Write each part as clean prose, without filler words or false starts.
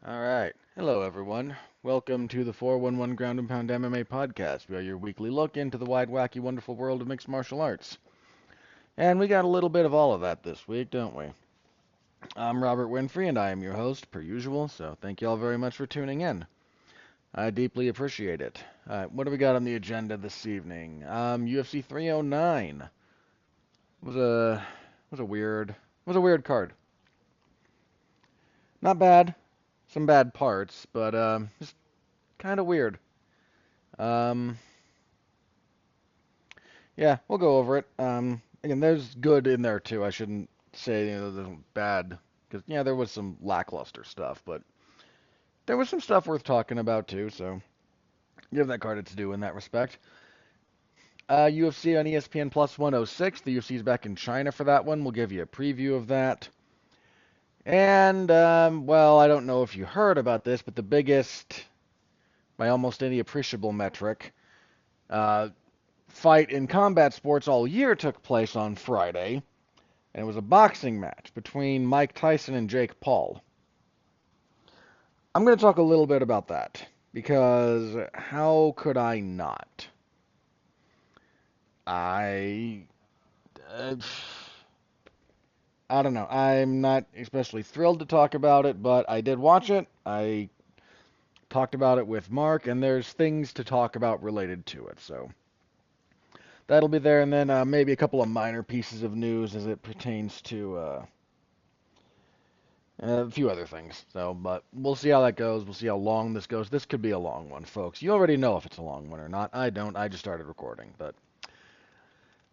All right. Hello, everyone. Welcome to the 411 Ground and Pound MMA podcast. We are your weekly look into the wide, wacky, wonderful world of mixed martial arts. And we got a little bit of all of that this week, don't we? I'm Robert Winfrey, and I am your host, per usual, so thank you all very much for tuning in. I deeply appreciate it. All right, what do we got on the agenda this evening? UFC 309 was a was a weird card. Not bad, some bad parts, but just kind of weird. Um, Yeah, we'll go over it. Again, there's good in there too. I shouldn't say there's bad because yeah, there was some lackluster stuff, but there was some stuff worth talking about too. So give that card its due in that respect. UFC on ESPN Plus 106. The UFC is back in China for that one. We'll give you a preview of that. And well, I don't know if you heard about this, but the biggest, by almost any appreciable metric, uh, fight in combat sports all year took place on Friday. And it was a boxing match between Mike Tyson and Jake Paul. I'm going to talk a little bit about that because how could I not? I uh, I don't know. I'm not especially thrilled to talk about it, but I did watch it. I talked about it with Mark, and there's things to talk about related to it. So that'll be there, and then maybe a couple of minor pieces of news as it pertains to a few other things. So, but we'll see how that goes. We'll see how long this goes. This could be a long one, folks. You already know if it's a long one or not. I don't. I just started recording, but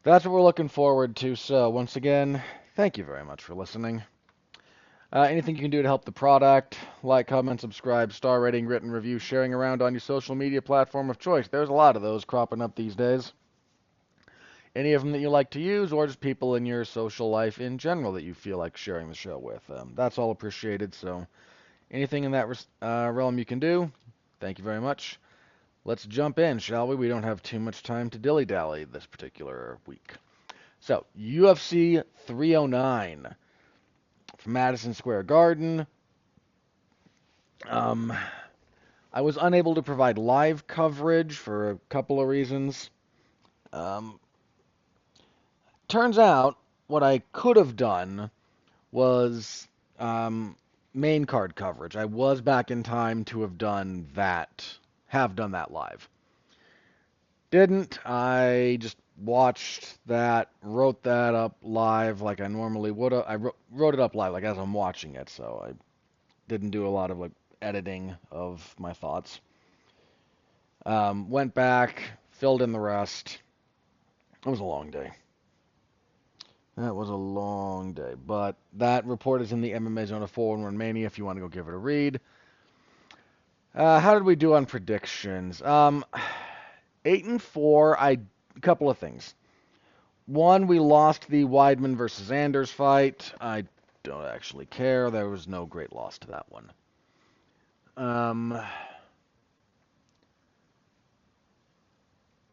that's what we're looking forward to. So, once again, thank you very much for listening. Anything you can do to help the product, like, comment, subscribe, star rating, written review, sharing around on your social media platform of choice. There's a lot of those cropping up these days. Any of them that you like to use, or just people in your social life in general that you feel like sharing the show with. That's all appreciated. So, anything in that realm you can do, thank you very much. Let's jump in, shall we? We don't have too much time to dilly-dally this particular week. So, UFC 309 from Madison Square Garden. Um, I was unable to provide live coverage for a couple of reasons. Um, Turns out what I could have done was main card coverage. I was back in time to have done that live. Didn't. I just watched that, wrote that up live like I normally would have. I wrote it up live like as I'm watching it, so I didn't do a lot of like editing of my thoughts. Went back, filled in the rest. It was a long day. That was a long day, but that report is in the MMA Zone of 411 Mania if you want to go give it a read. How did we do on predictions? 8-4. A couple of things. One, we lost the Weidman versus Anders fight. I don't actually care. There was no great loss to that one.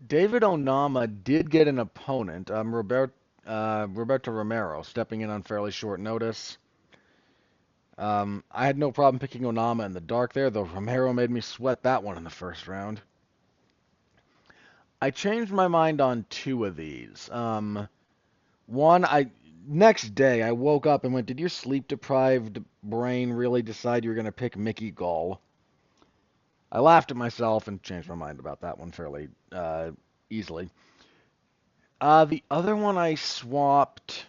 David Onama did get an opponent, Roberto Romero, stepping in on fairly short notice. I had no problem picking Onama in the dark there, though Romero made me sweat that one in the first round. I changed my mind on two of these. One, next day I woke up and went, did your sleep-deprived brain really decide you were going to pick Mickey Gall? I laughed at myself and changed my mind about that one fairly easily. The other one I swapped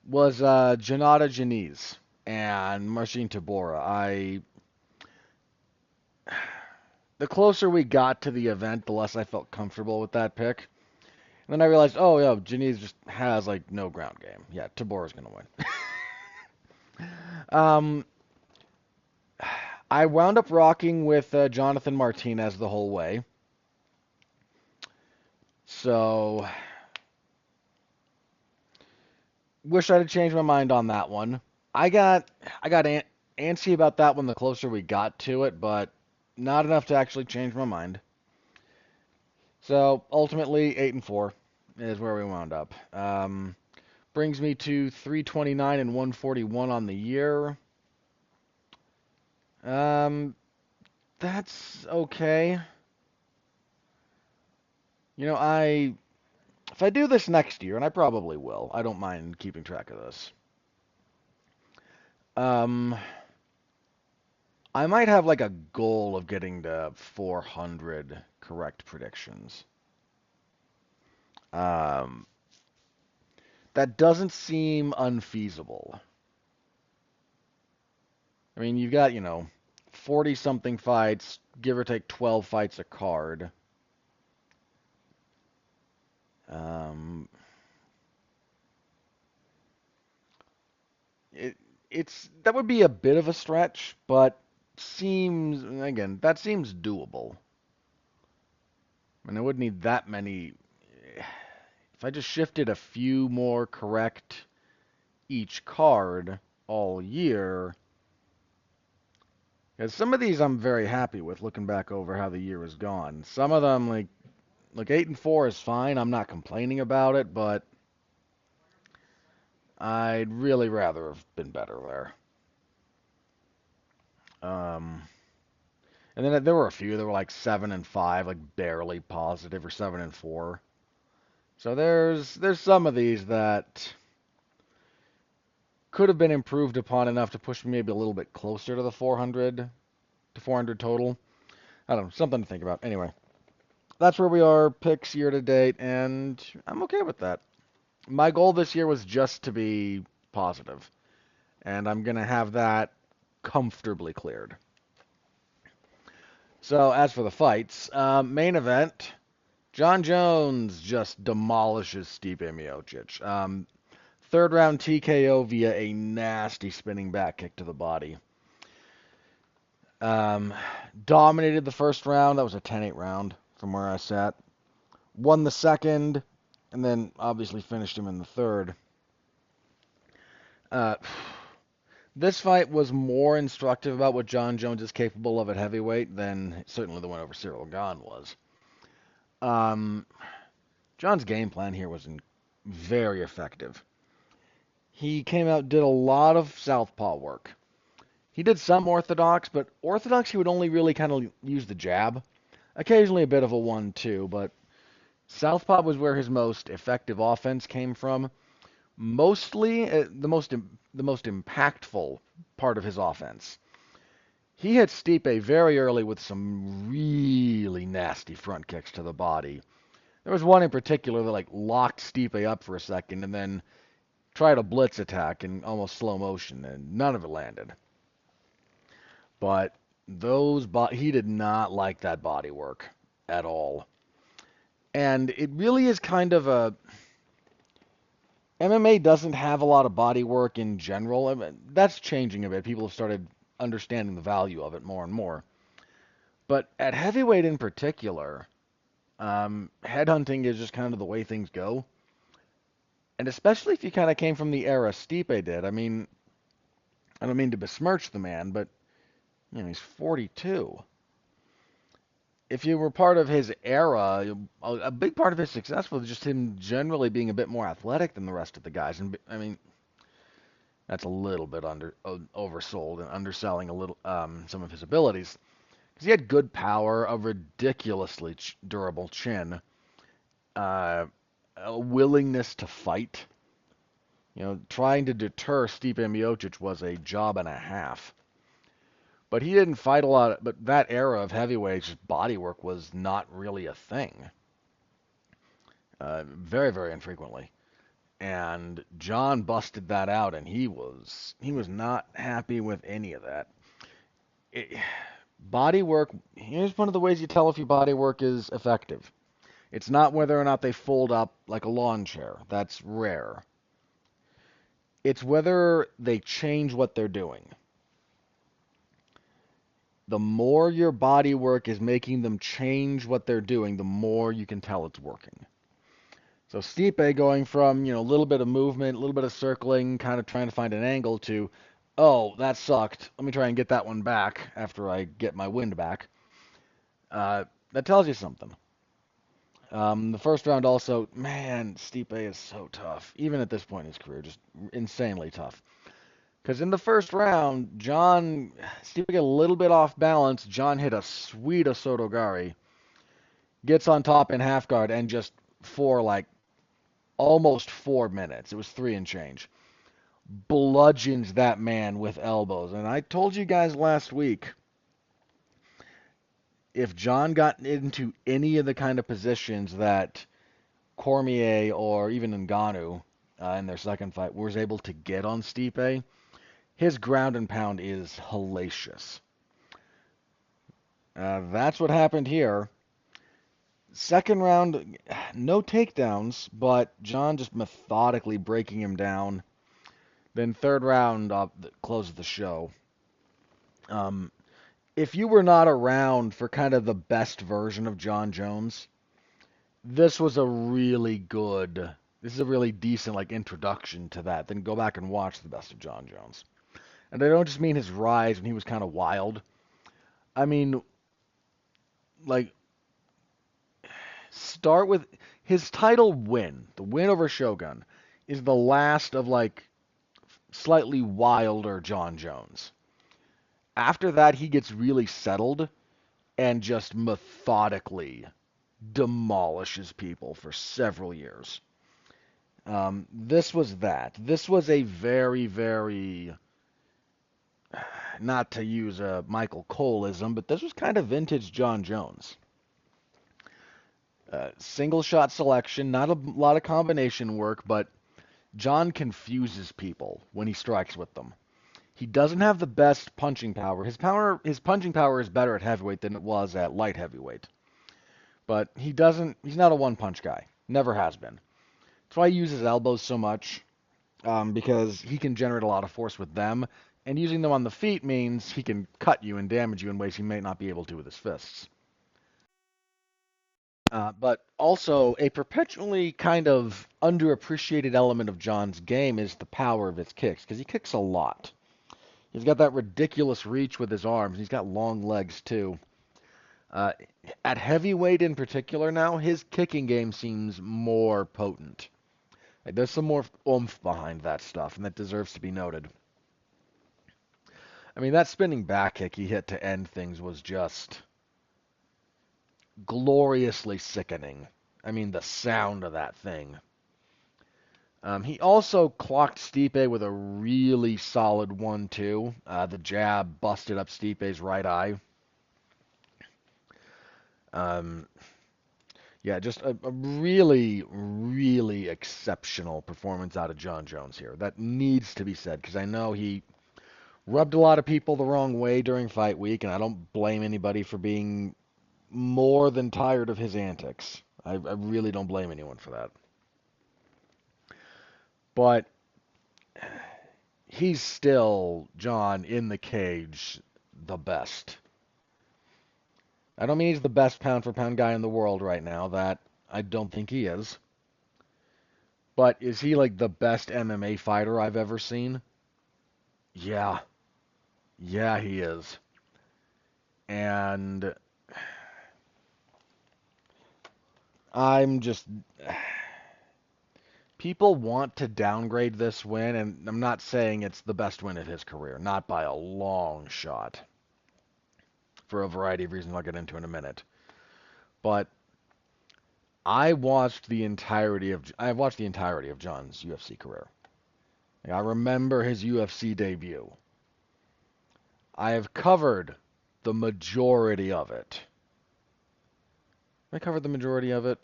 was Janata Janice and Marcin Tabora. The closer we got to the event, the less I felt comfortable with that pick. And then I realized, oh yeah, Janice just has like no ground game. Yeah, Tabora's gonna win. um, I wound up rocking with Jonathan Martinez the whole way. So, wish I'd have changed my mind on that one. I got antsy about that one the closer we got to it, but not enough to actually change my mind. So ultimately, 8-4 is where we wound up. Brings me to 329 and 141 on the year. Um, that's okay. You know, if I do this next year, and I probably will, I don't mind keeping track of this. Um, I might have like a goal of getting to 400 correct predictions. Um, that doesn't seem unfeasible. I mean, you've got, 40 something fights, give or take 12 fights a card. Um, it, that would be a bit of a stretch, but that seems doable. I mean, I wouldn't need that many. If I just shifted a few more correct each card all year, because some of these I'm very happy with looking back over how the year has gone. Some of them, like 8-4 is fine. I'm not complaining about it, but I'd really rather have been better there. Um, and then there were a few that were like 7-5, like barely positive, or 7-4. So there's some of these that could have been improved upon enough to push me maybe a little bit closer to the 400 total. I don't know, something to think about. Anyway, that's where we are, picks year to date, and I'm okay with that. My goal this year was just to be positive, and I'm gonna have that comfortably cleared. So as for the fights, main event, John Jones just demolishes Stipe Miocic. Third round TKO via a nasty spinning back kick to the body. Um, Dominated the first round. That was a 10-8 round from where I sat. Won the second, and then obviously finished him in the third. Uh, this fight was more instructive about what John Jones is capable of at heavyweight than certainly the one over Cyril Gane was. Um, John's game plan here was very effective. He came out, did a lot of southpaw work. He did some orthodox, but orthodox he would only really kind of use the jab. Occasionally a bit of a 1-2, but southpaw was where his most effective offense came from. Mostly the most impactful part of his offense. He hit Stipe very early with some really nasty front kicks to the body. There was one in particular that like locked Stipe up for a second and then tried a blitz attack in almost slow motion, and none of it landed. But he did not like that body work at all. And it really is kind of a MMA doesn't have a lot of body work in general. I mean, that's changing a bit. People have started understanding the value of it more and more. But at heavyweight in particular, headhunting is just kind of the way things go. And especially if you kind of came from the era Stipe did. I mean, I don't mean to besmirch the man, but he's 42. If you were part of his era, a big part of his success was just him generally being a bit more athletic than the rest of the guys. And I mean, that's a little bit oversold and underselling a little some of his abilities. Because he had good power, a ridiculously durable chin, uh, a willingness to fight. Trying to deter Stipe Miocic was a job and a half. But he didn't fight a lot. But that era of heavyweights, body work was not really a thing. Very, very infrequently. And John busted that out, and he was not happy with any of that. It, body work. Here's one of the ways you tell if your body work is effective. It's not whether or not they fold up like a lawn chair. That's rare. It's whether they change what they're doing. The more your body work is making them change what they're doing, the more you can tell it's working. So Stipe going from, a little bit of movement, a little bit of circling, kind of trying to find an angle to, oh, that sucked. Let me try and get that one back after I get my wind back. That tells you something. The first round also, man, Stipe is so tough. Even at this point in his career, just insanely tough. Because in the first round, Stipe get a little bit off balance. John hit a sweet Osotogari, gets on top in half guard, and just for like almost 4 minutes, it was three and change, bludgeons that man with elbows. And I told you guys last week, if John got into any of the kind of positions that Cormier or even Ngannou in their second fight was able to get on Stipe, his ground and pound is hellacious. That's what happened here. Second round, no takedowns, but John just methodically breaking him down. Then third round closes the show. If you were not around for kind of the best version of John Jones, this was a really good, this is a really decent like introduction to that. Then go back and watch the best of John Jones. And I don't just mean his rise when he was kind of wild. I mean, like, start with his title win. The win over Shogun is the last of like slightly wilder John Jones. After that, he gets really settled and just methodically demolishes people for several years. This was that. This was a very, very, not to use a Michael Coleism, but this was kind of vintage John Jones. Single shot selection, not a lot of combination work, but John confuses people when he strikes with them. He doesn't have the best punching power. His punching power is better at heavyweight than it was at light heavyweight. But he's not a one punch guy. Never has been. That's why he uses elbows so much, because he can generate a lot of force with them, and using them on the feet means he can cut you and damage you in ways he may not be able to with his fists. But also, a perpetually kind of underappreciated element of John's game is the power of his kicks, because he kicks a lot. He's got that ridiculous reach with his arms. He's got long legs, too. Uh, at heavyweight in particular now, his kicking game seems more potent. Like, there's some more oomph behind that stuff, and that deserves to be noted. I mean, that spinning back kick he hit to end things was just gloriously sickening. I mean, the sound of that thing. He also clocked Stipe with a really solid 1-2. The jab busted up Stipe's right eye. Yeah, just a really, really exceptional performance out of John Jones here. That needs to be said, because I know he rubbed a lot of people the wrong way during fight week, and I don't blame anybody for being more than tired of his antics. I really don't blame anyone for that. But he's still, John, in the cage, the best. I don't mean he's the best pound for pound guy in the world right now. That I don't think he is. But is he like the best MMA fighter I've ever seen? Yeah. Yeah, he is. And I'm just people want to downgrade this win, and I'm not saying it's the best win of his career, not by a long shot, for a variety of reasons I'll get into in a minute. But I've watched the entirety of John's UFC career. Like, I remember his UFC debut. I have covered the majority of it. I covered the majority of it.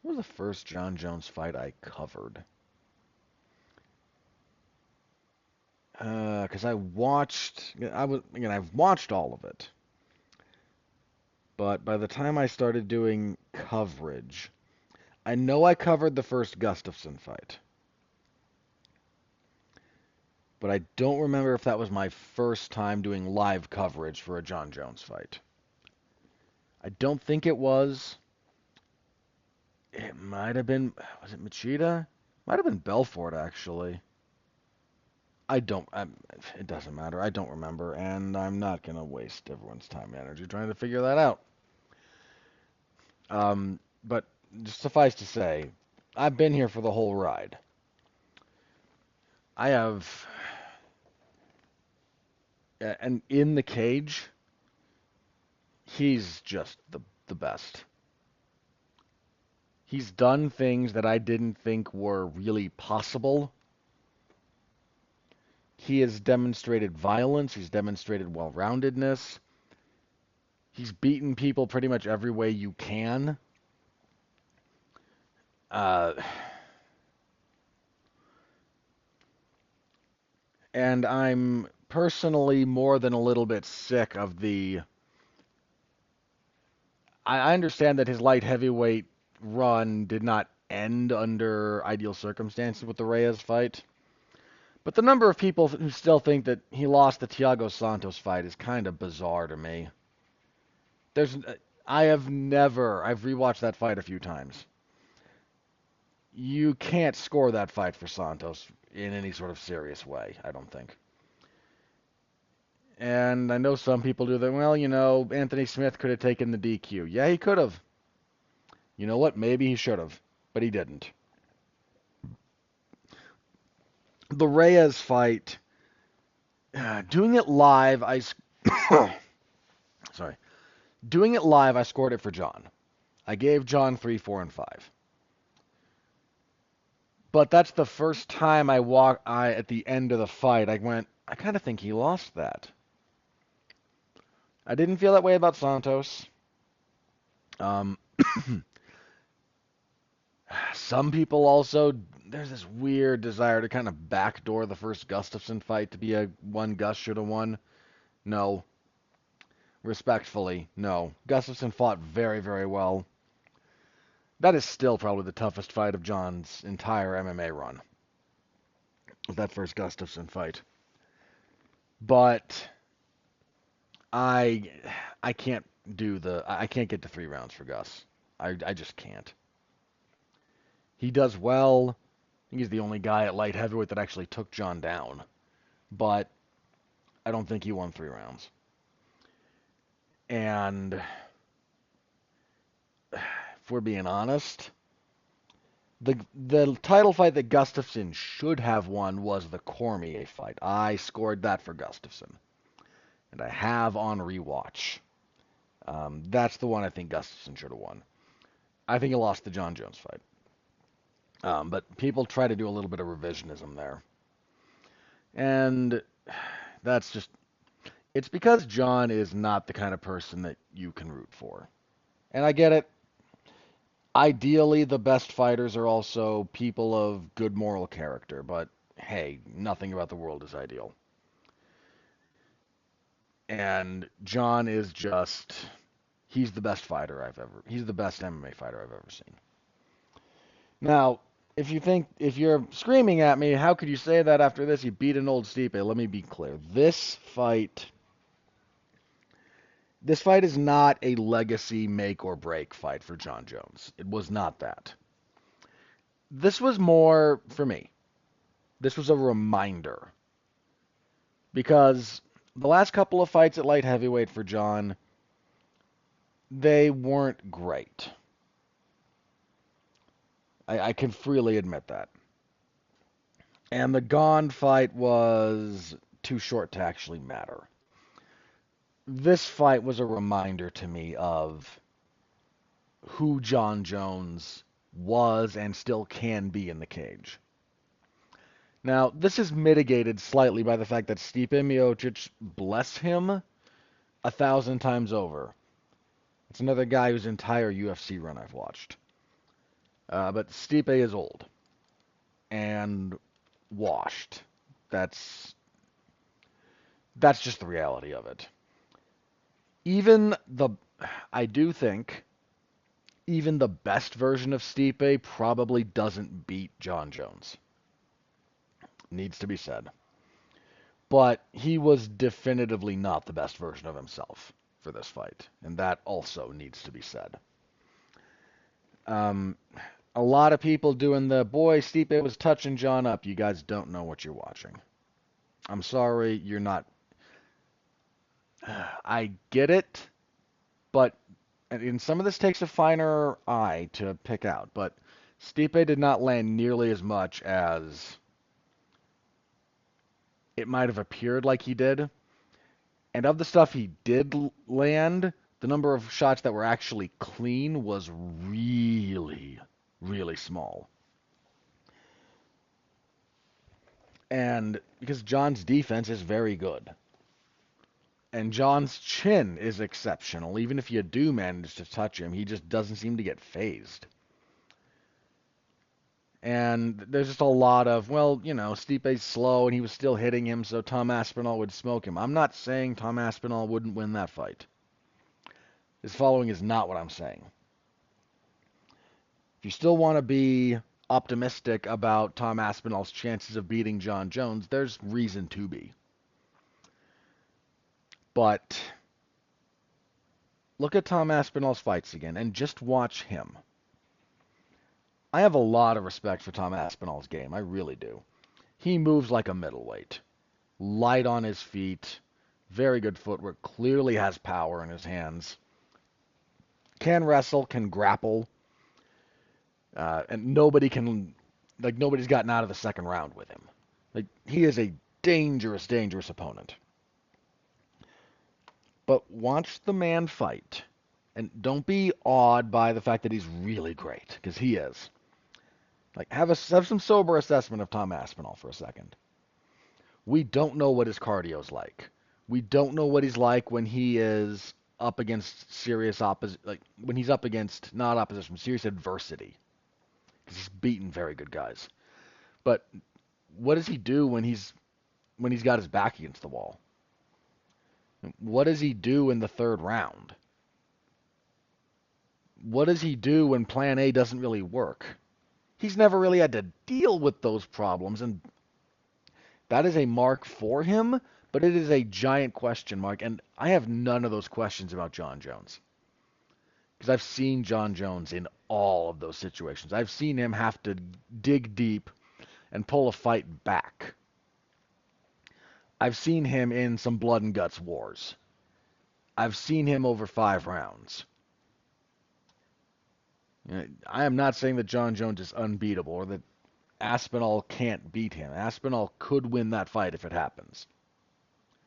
What was the first John Jones fight I covered? Because I've watched all of it. But by the time I started doing coverage, I know I covered the first Gustafsson fight. But I don't remember if that was my first time doing live coverage for a John Jones fight. I don't think it was. It might have been, was it Machida? Might have been Belfort, actually. It doesn't matter. I don't remember, and I'm not going to waste everyone's time and energy trying to figure that out. But just suffice to say, I've been here for the whole ride. I have, and in the cage, he's just the best. He's done things that I didn't think were really possible. He has demonstrated violence. He's demonstrated well-roundedness. He's beaten people pretty much every way you can. Uh, and I'm personally more than a little bit sick of the. I understand that his light heavyweight run did not end under ideal circumstances with the Reyes fight. But the number of people who still think that he lost the Thiago Santos fight is kind of bizarre to me. There's, I've rewatched that fight a few times. You can't score that fight for Santos in any sort of serious way, I don't think. And I know some people do that. Well, Anthony Smith could have taken the DQ. Yeah, he could have. You know what? Maybe he should have, but he didn't. The Reyes fight, doing it live, sorry, doing it live, I scored it for John. I gave John 3, 4, and 5. But that's the first time at the end of the fight, I went, I kind of think he lost that. I didn't feel that way about Santos. Um, some people also, there's this weird desire to kind of backdoor the first Gustafsson fight to be a one Gus should have won. No. Respectfully, no. Gustafsson fought very, very well. That is still probably the toughest fight of John's entire MMA run. That first Gustafsson fight. But I can't I can't get to 3 rounds for Gus. I just can't. He does well. He's the only guy at light heavyweight that actually took John down. But I don't think he won 3 rounds. And if we're being honest, the title fight that Gustafsson should have won was the Cormier fight. I scored that for Gustafsson. And I have on rewatch. That's the one I think Gustafsson should have won. I think he lost the John Jones fight. But people try to do a little bit of revisionism there. And that's just, it's because John is not the kind of person that you can root for. And I get it. Ideally, the best fighters are also people of good moral character, but hey, nothing about the world is ideal. And John is just, he's the best he's the best MMA fighter I've ever seen. Now, if you're screaming at me, how could you say that after this? He beat an old Stipe. Let me be clear. This fight is not a legacy make or break fight for John Jones. It was not that. This was more, for me, this was a reminder. Because the last couple of fights at light heavyweight for John, they weren't great. I can freely admit that. And the Gone fight was too short to actually matter. This fight was a reminder to me of who John Jones was and still can be in the cage. Now, this is mitigated slightly by the fact that Stipe Miocic, bless him, 1,000 times over. It's another guy whose entire UFC run I've watched. But Stipe is old and washed. That's just the reality of it. I do think even the best version of Stipe probably doesn't beat John Jones. Needs to be said. But he was definitively not the best version of himself for this fight, and that also needs to be said. A lot of people doing boy, Stipe was touching John up. You guys don't know what you're watching. I'm sorry, you're not. I get it, but and some of this takes a finer eye to pick out, but Stipe did not land nearly as much as it might have appeared like he did. And of the stuff he did land, the number of shots that were actually clean was really, really small. And because John's defense is very good. And John's chin is exceptional. Even if you do manage to touch him, he just doesn't seem to get phased. And there's just a lot of, well, Stipe's slow and he was still hitting him, so Tom Aspinall would smoke him. I'm not saying Tom Aspinall wouldn't win that fight. His following is not what I'm saying. If you still want to be optimistic about Tom Aspinall's chances of beating John Jones, there's reason to be. But look at Tom Aspinall's fights again and just watch him. I have a lot of respect for Tom Aspinall's game. I really do. He moves like a middleweight. Light on his feet. Very good footwork. Clearly has power in his hands. Can wrestle, can grapple. And nobody's gotten out of the second round with him. Like, he is a dangerous, dangerous opponent. But watch the man fight. And don't be awed by the fact that he's really great, because he is. Like, have some sober assessment of Tom Aspinall for a second. We don't know what his cardio's like. We don't know what he's like when he is up against serious opposition, like when he's up against not opposition, serious adversity. Because he's beaten very good guys. But what does he do when he's got his back against the wall? What does he do in the third round? What does he do when plan A doesn't really work? He's never really had to deal with those problems, and that is a mark for him, but it is a giant question mark, and I have none of those questions about John Jones. Because I've seen John Jones in all of those situations. I've seen him have to dig deep and pull a fight back. I've seen him in some blood and guts wars. I've seen him over 5 rounds. I am not saying that John Jones is unbeatable or that Aspinall can't beat him. Aspinall could win that fight if it happens.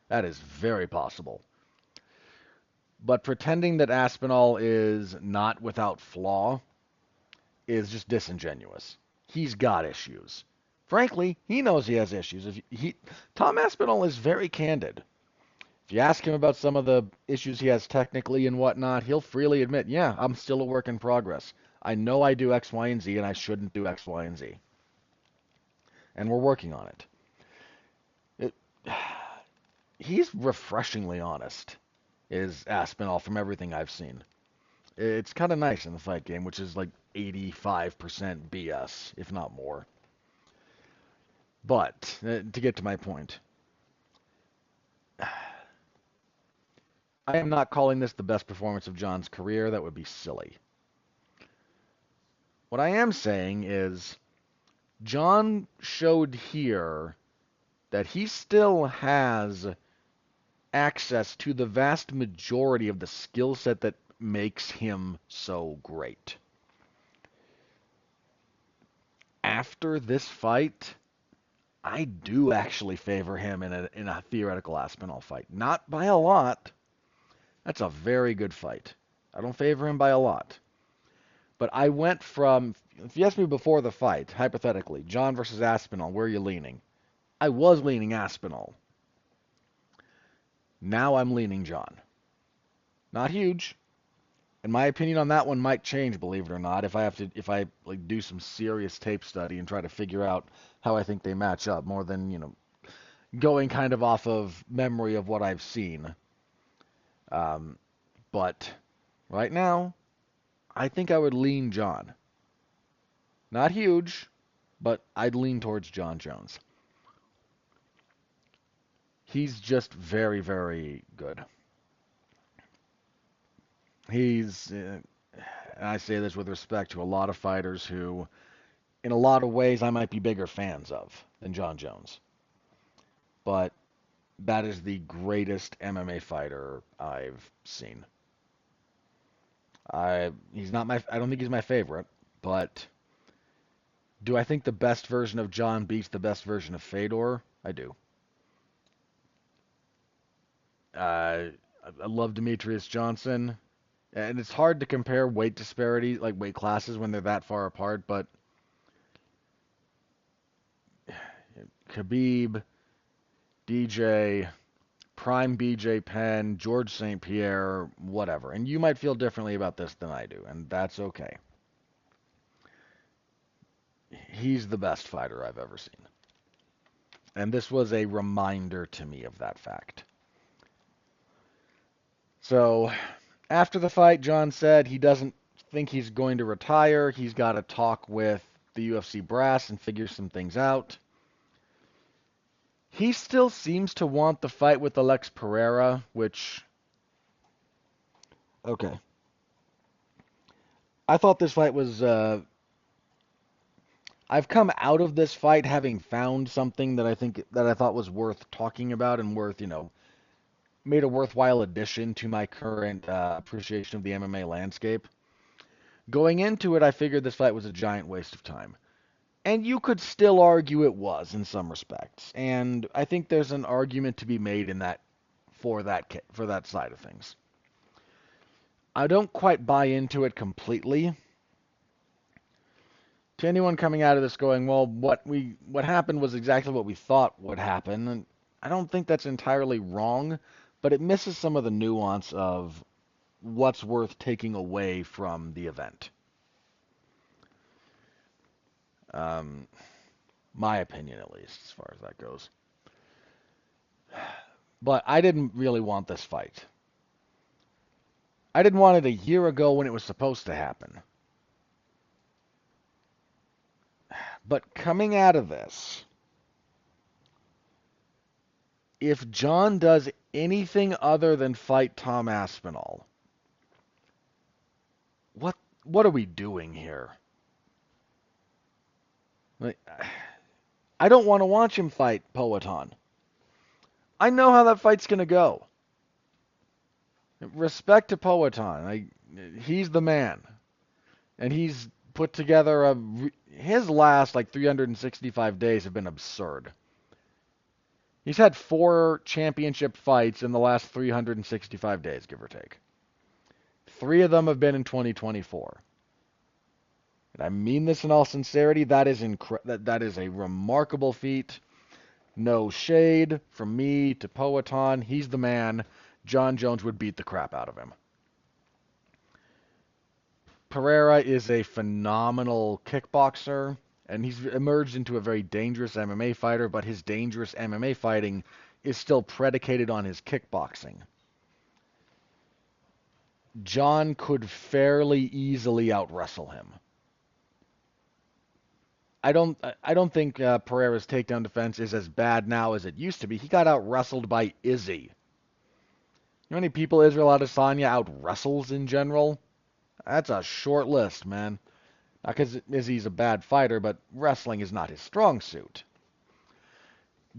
That is very possible. But pretending that Aspinall is not without flaw is just disingenuous. He's got issues. Frankly, he knows he has issues. Tom Aspinall is very candid. If you ask him about some of the issues he has technically and whatnot, he'll freely admit, yeah, I'm still a work in progress. I know I do X, Y, and Z, and I shouldn't do X, Y, and Z. And we're working on it. He's refreshingly honest, is Aspinall, from everything I've seen. It's kind of nice in the fight game, which is like 85% BS, if not more. But, to get to my point, I am not calling this the best performance of John's career. That would be silly. What I am saying is, John showed here that he still has access to the vast majority of the skill set that makes him so great. After this fight, I do actually favor him in a theoretical Aspinall fight. Not by a lot. That's a very good fight. I don't favor him by a lot. But I went from, if you asked me before the fight, hypothetically, John versus Aspinall, where are you leaning? I was leaning Aspinall. Now I'm leaning John. Not huge. And my opinion on that one might change, believe it or not, if I do some serious tape study and try to figure out how I think they match up, more than, going kind of off of memory of what I've seen. But right now, I think I would lean John. Not huge, but I'd lean towards John Jones. He's just very, very good. And I say this with respect to a lot of fighters who, in a lot of ways, I might be bigger fans of than John Jones. But that is the greatest MMA fighter I've seen. I don't think he's my favorite, but do I think the best version of John beats the best version of Fedor? I do. I love Demetrius Johnson, and it's hard to compare weight disparity, like weight classes, when they're that far apart. But Khabib, DJ, Prime BJ Penn, George St. Pierre, whatever. And you might feel differently about this than I do, and that's okay. He's the best fighter I've ever seen. And this was a reminder to me of that fact. So, after the fight, John said he doesn't think he's going to retire. He's got to talk with the UFC brass and figure some things out. He still seems to want the fight with Alex Pereira, which... Okay. I thought this fight was... I've come out of this fight having found something that I thought was worth talking about and worth, made a worthwhile addition to my current appreciation of the MMA landscape. Going into it, I figured this fight was a giant waste of time. And you could still argue it was in some respects. And I think there's an argument to be made in that for that side of things. I don't quite buy into it completely. To anyone coming out of this going, well, what happened was exactly what we thought would happen, and I don't think that's entirely wrong, but it misses some of the nuance of what's worth taking away from the event. My opinion, at least, as far as that goes. But I didn't really want this fight. I didn't want it a year ago when it was supposed to happen. But coming out of this, if John does anything other than fight Tom Aspinall, what are we doing here? Like, I don't want to watch him fight Poatan. I know how that fight's going to go. Respect to Poatan. He's the man. And he's put together his last 365 days have been absurd. He's had 4 championship fights in the last 365 days, give or take. 3 of them have been in 2024. And I mean this in all sincerity. That is that is a remarkable feat. No shade from me to Poatan. He's the man. John Jones would beat the crap out of him. Pereira is a phenomenal kickboxer, and he's emerged into a very dangerous MMA fighter, but his dangerous MMA fighting is still predicated on his kickboxing. John could fairly easily out-wrestle him. I don't think Pereira's takedown defense is as bad now as it used to be. He got out-wrestled by Izzy. You know how many people Israel Adesanya out-wrestles in general? That's a short list, man. Not because Izzy's a bad fighter, but wrestling is not his strong suit.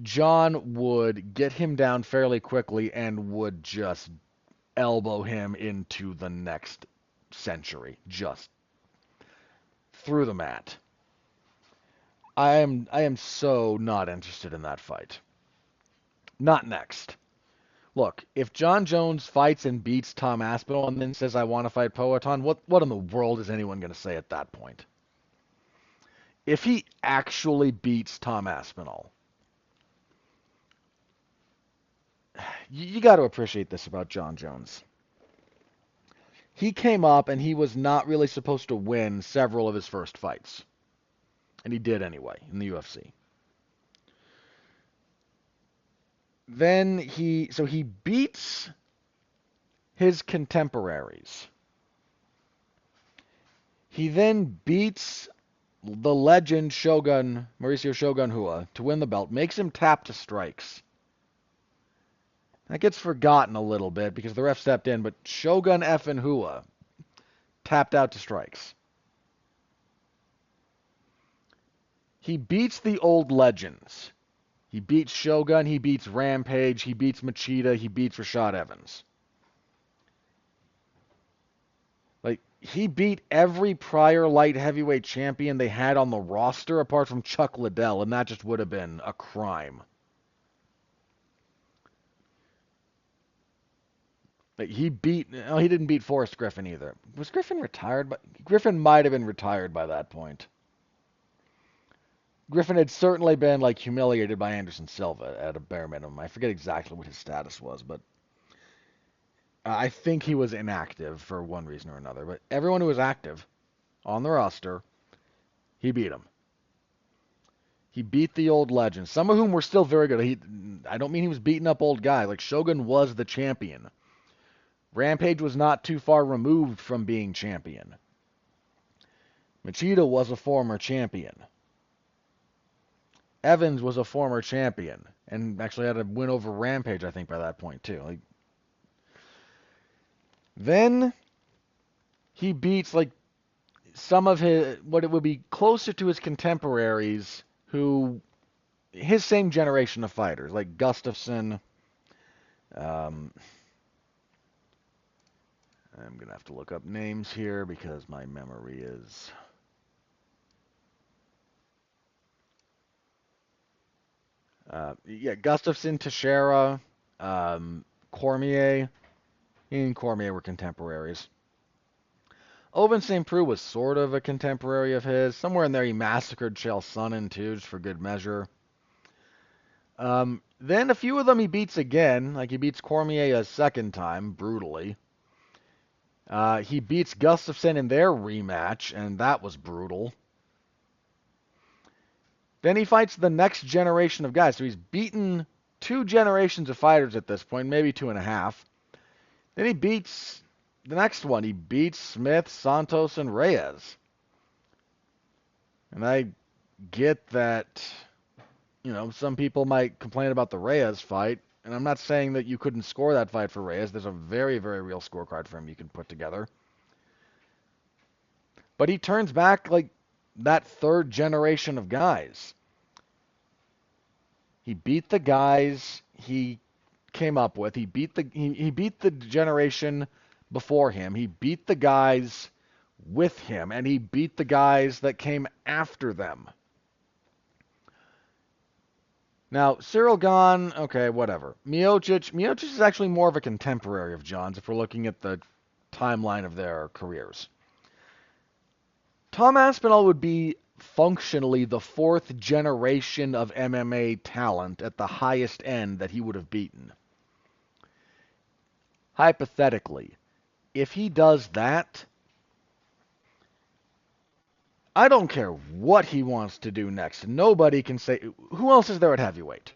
John would get him down fairly quickly and would just elbow him into the next century. Just through the mat. I am so not interested in that fight. Not next. Look, if John Jones fights and beats Tom Aspinall and then says, I want to fight Poatan, what in the world is anyone going to say at that point? If he actually beats Tom Aspinall, you got to appreciate this about John Jones. He came up and he was not really supposed to win several of his first fights. And he did anyway in the UFC. Then he beats his contemporaries. He then beats the legend Shogun, Mauricio Shogun Rua, to win the belt, makes him tap to strikes. That gets forgotten a little bit because the ref stepped in, but Shogun effing Rua tapped out to strikes. He beats the old legends. He beats Shogun, he beats Rampage, he beats Machida, he beats Rashad Evans. He beat every prior light heavyweight champion they had on the roster apart from Chuck Liddell, and that just would have been a crime. Like he beat. No, he didn't beat Forrest Griffin either. Was Griffin retired? But Griffin might have been retired by that point. Griffin had certainly been like humiliated by Anderson Silva at a bare minimum. I forget exactly what his status was, but I think he was inactive for one reason or another. But everyone who was active on the roster, he beat him. He beat the old legends, some of whom were still very good. I don't mean he was beating up old guys. Like Shogun was the champion. Rampage was not too far removed from being champion. Machida was a former champion. Evans was a former champion and actually had a win over Rampage, I think, by that point too. Like, then he beats like some of his what it would be closer to his contemporaries, who his same generation of fighters, like Gustafsson. Um, I'm gonna have to look up names here because my memory is. Yeah, Gustafsson, Teixeira, Cormier. He and Cormier were contemporaries. Owen St. Preux was sort of a contemporary of his. Somewhere in there, he massacred Chael Sonnen, too, just for good measure. Then a few of them he beats again. Like, he beats Cormier a second time, brutally. He beats Gustafsson in their rematch, and that was brutal. Then he fights the next generation of guys. So he's beaten two generations of fighters at this point, maybe two and a half. Then he beats the next one. He beats Smith, Santos, and Reyes. And I get that, some people might complain about the Reyes fight. And I'm not saying that you couldn't score that fight for Reyes. There's a very, very real scorecard for him you can put together. But he turns back like that third generation of guys. He beat the guys he came up with. He beat the generation before him. He beat the guys with him, and he beat the guys that came after them. Now, Cyril Gahn, okay, whatever. Miocic is actually more of a contemporary of John's if we're looking at the timeline of their careers. Tom Aspinall would be functionally the fourth generation of MMA talent at the highest end that he would have beaten. Hypothetically, if he does that, I don't care what he wants to do next. Nobody can say, who else is there at heavyweight?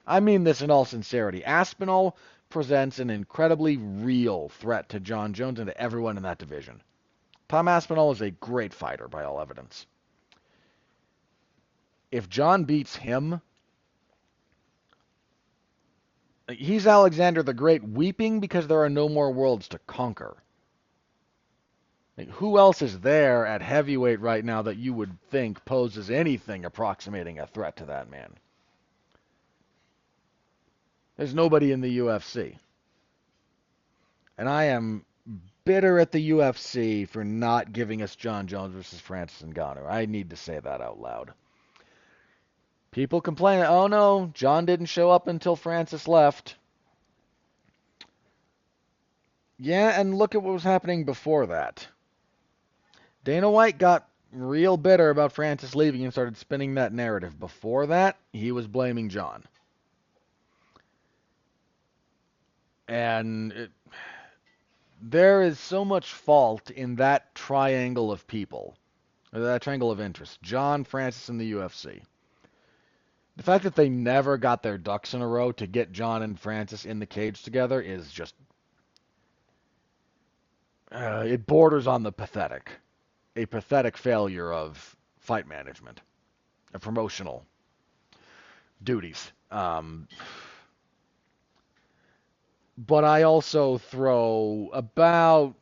I mean this in all sincerity. Aspinall presents an incredibly real threat to John Jones and to everyone in that division. Tom Aspinall is a great fighter by all evidence. If John beats him, he's Alexander the Great weeping because there are no more worlds to conquer. Who else is there at heavyweight right now that you would think poses anything approximating a threat to that man? There's nobody in the UFC. And I am bitter at the UFC for not giving us John Jones versus Francis Ngannou. I need to say that out loud. People complain, oh no, John didn't show up until Francis left. Yeah, and look at what was happening before that. Dana White got real bitter about Francis leaving and started spinning that narrative. Before that, he was blaming John. And there is so much fault in that triangle of people, or that triangle of interest. John, Francis, and the UFC. The fact that they never got their ducks in a row to get John and Francis in the cage together is just... it borders on the pathetic. A pathetic failure of fight management, of promotional duties. But I also throw about...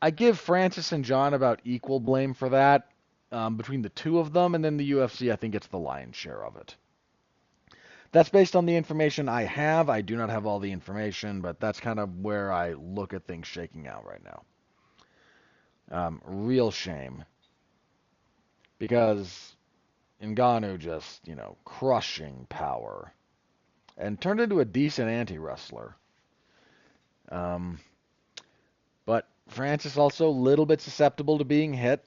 I give Francis and John about equal blame for that between the two of them, and then the UFC, I think, gets the lion's share of it. That's based on the information I have. I do not have all the information, but that's kind of where I look at things shaking out right now. Real shame. Because Ngannou just, crushing power. And turned into a decent anti-wrestler. Um, but Francis also a little bit susceptible to being hit.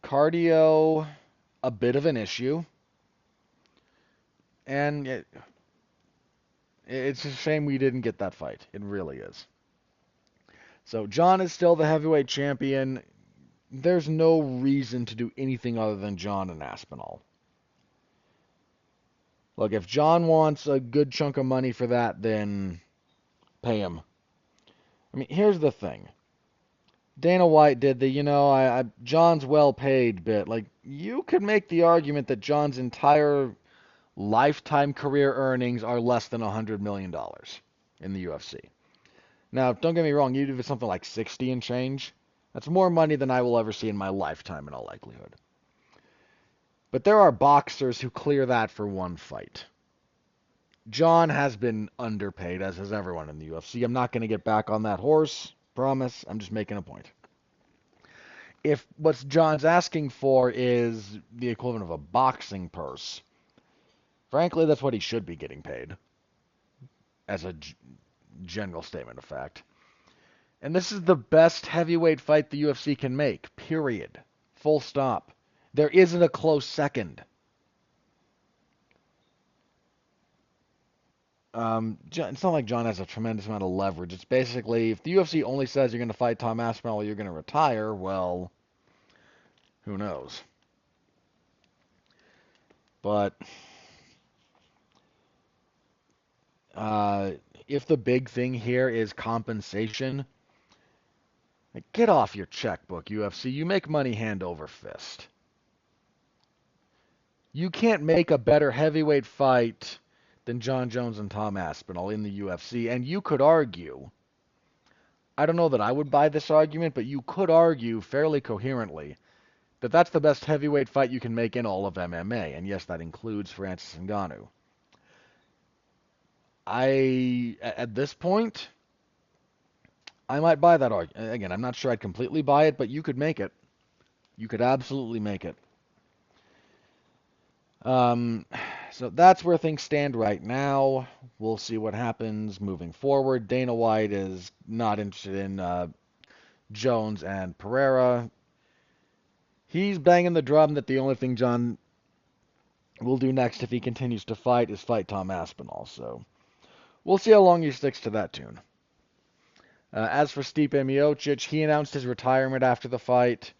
Cardio, a bit of an issue. And it's a shame we didn't get that fight. It really is. So John is still the heavyweight champion. There's no reason to do anything other than John and Aspinall. Look, if John wants a good chunk of money for that, then pay him. I mean, here's the thing. Dana White did the, John's well paid bit. Like, you could make the argument that John's entire lifetime career earnings are less than $100 million in the UFC. Now, don't get me wrong, even if it's something like 60 and change, that's more money than I will ever see in my lifetime in all likelihood. But there are boxers who clear that for one fight. John has been underpaid, as has everyone in the UFC. I'm not going to get back on that horse, promise. I'm just making a point. If what John's asking for is the equivalent of a boxing purse, frankly, that's what he should be getting paid, as a general statement of fact. And this is the best heavyweight fight the UFC can make, period. Full stop. There isn't a close second. It's not like John has a tremendous amount of leverage. It's basically, if the UFC only says you're going to fight Tom Aspinall or you're going to retire, well, who knows? But if the big thing here is compensation, get off your checkbook, UFC. You make money hand over fist. You can't make a better heavyweight fight than John Jones and Tom Aspinall in the UFC. And you could argue, I don't know that I would buy this argument, but you could argue fairly coherently that that's the best heavyweight fight you can make in all of MMA. And yes, that includes Francis Ngannou. At this point, I might buy that argument. Again, I'm not sure I'd completely buy it, but you could make it. You could absolutely make it. So that's where things stand right now. We'll see what happens moving forward. Dana White is not interested in Jones and Pereira. He's banging the drum that the only thing John will do next if he continues to fight is fight Tom Aspinall. So we'll see how long he sticks to that tune. As for Stipe Miocic, he announced his retirement after the fight.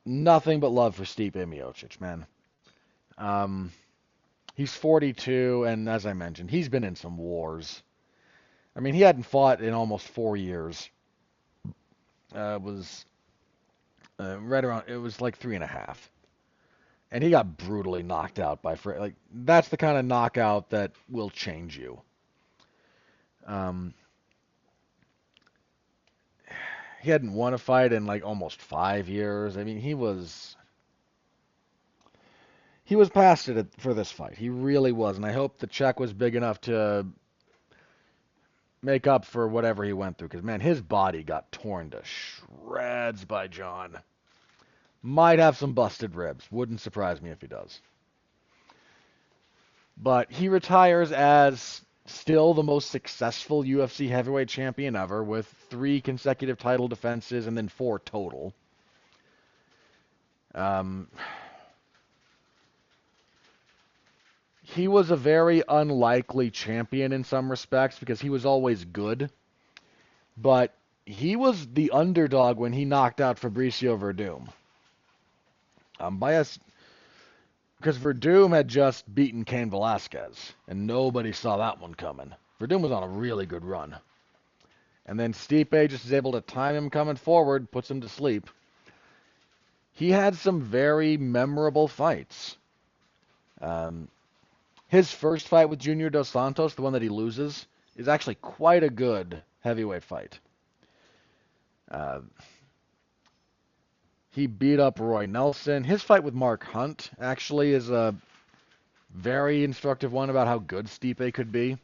Nothing but love for Stipe Miocic, man. He's 42, and as I mentioned, he's been in some wars. I mean, he hadn't fought in almost 4 years. It was right around. It was like 3.5, and he got brutally knocked out by like that's the kind of knockout that will change you. He hadn't won a fight in like almost 5 years. I mean, he was past it for this fight. He really was, and I hope the check was big enough to make up for whatever he went through. Because, man, his body got torn to shreds by John. Might have some busted ribs. Wouldn't surprise me if he does. But he retires as still the most successful UFC heavyweight champion ever, with 3 consecutive title defenses and then 4 total. He was a very unlikely champion in some respects because he was always good. But he was the underdog when he knocked out Fabricio Verdum. Because Verdum had just beaten Cain Velasquez, and nobody saw that one coming. Verdum was on a really good run. And then Stipe just is able to time him coming forward, puts him to sleep. He had some very memorable fights. His first fight with Junior Dos Santos, the one that he loses, is actually quite a good heavyweight fight. He beat up Roy Nelson. His fight with Mark Hunt actually is a very instructive one about how good Stipe could be.